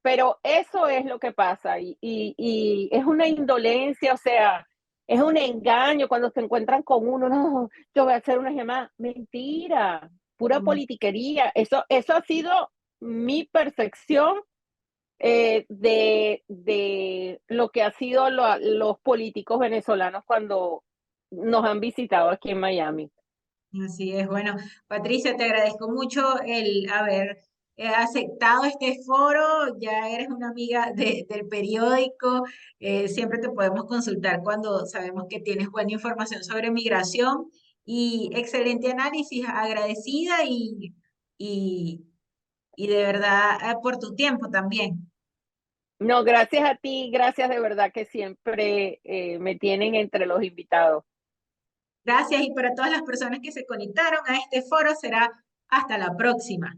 pero eso es lo que pasa y es una indolencia, o sea, es un engaño cuando se encuentran con uno, no, yo voy a hacer una llamada, mentira, pura politiquería. Eso ha sido mi percepción de lo que ha sido los políticos venezolanos cuando nos han visitado aquí en Miami. Así es, bueno, Patricia, te agradezco mucho el haber aceptado este foro, ya eres una amiga del periódico, siempre te podemos consultar cuando sabemos que tienes buena información sobre migración y excelente análisis, agradecida y, y de verdad por tu tiempo también. No, gracias a ti, gracias de verdad que siempre me tienen entre los invitados. Gracias y para todas las personas que se conectaron a este foro será hasta la próxima.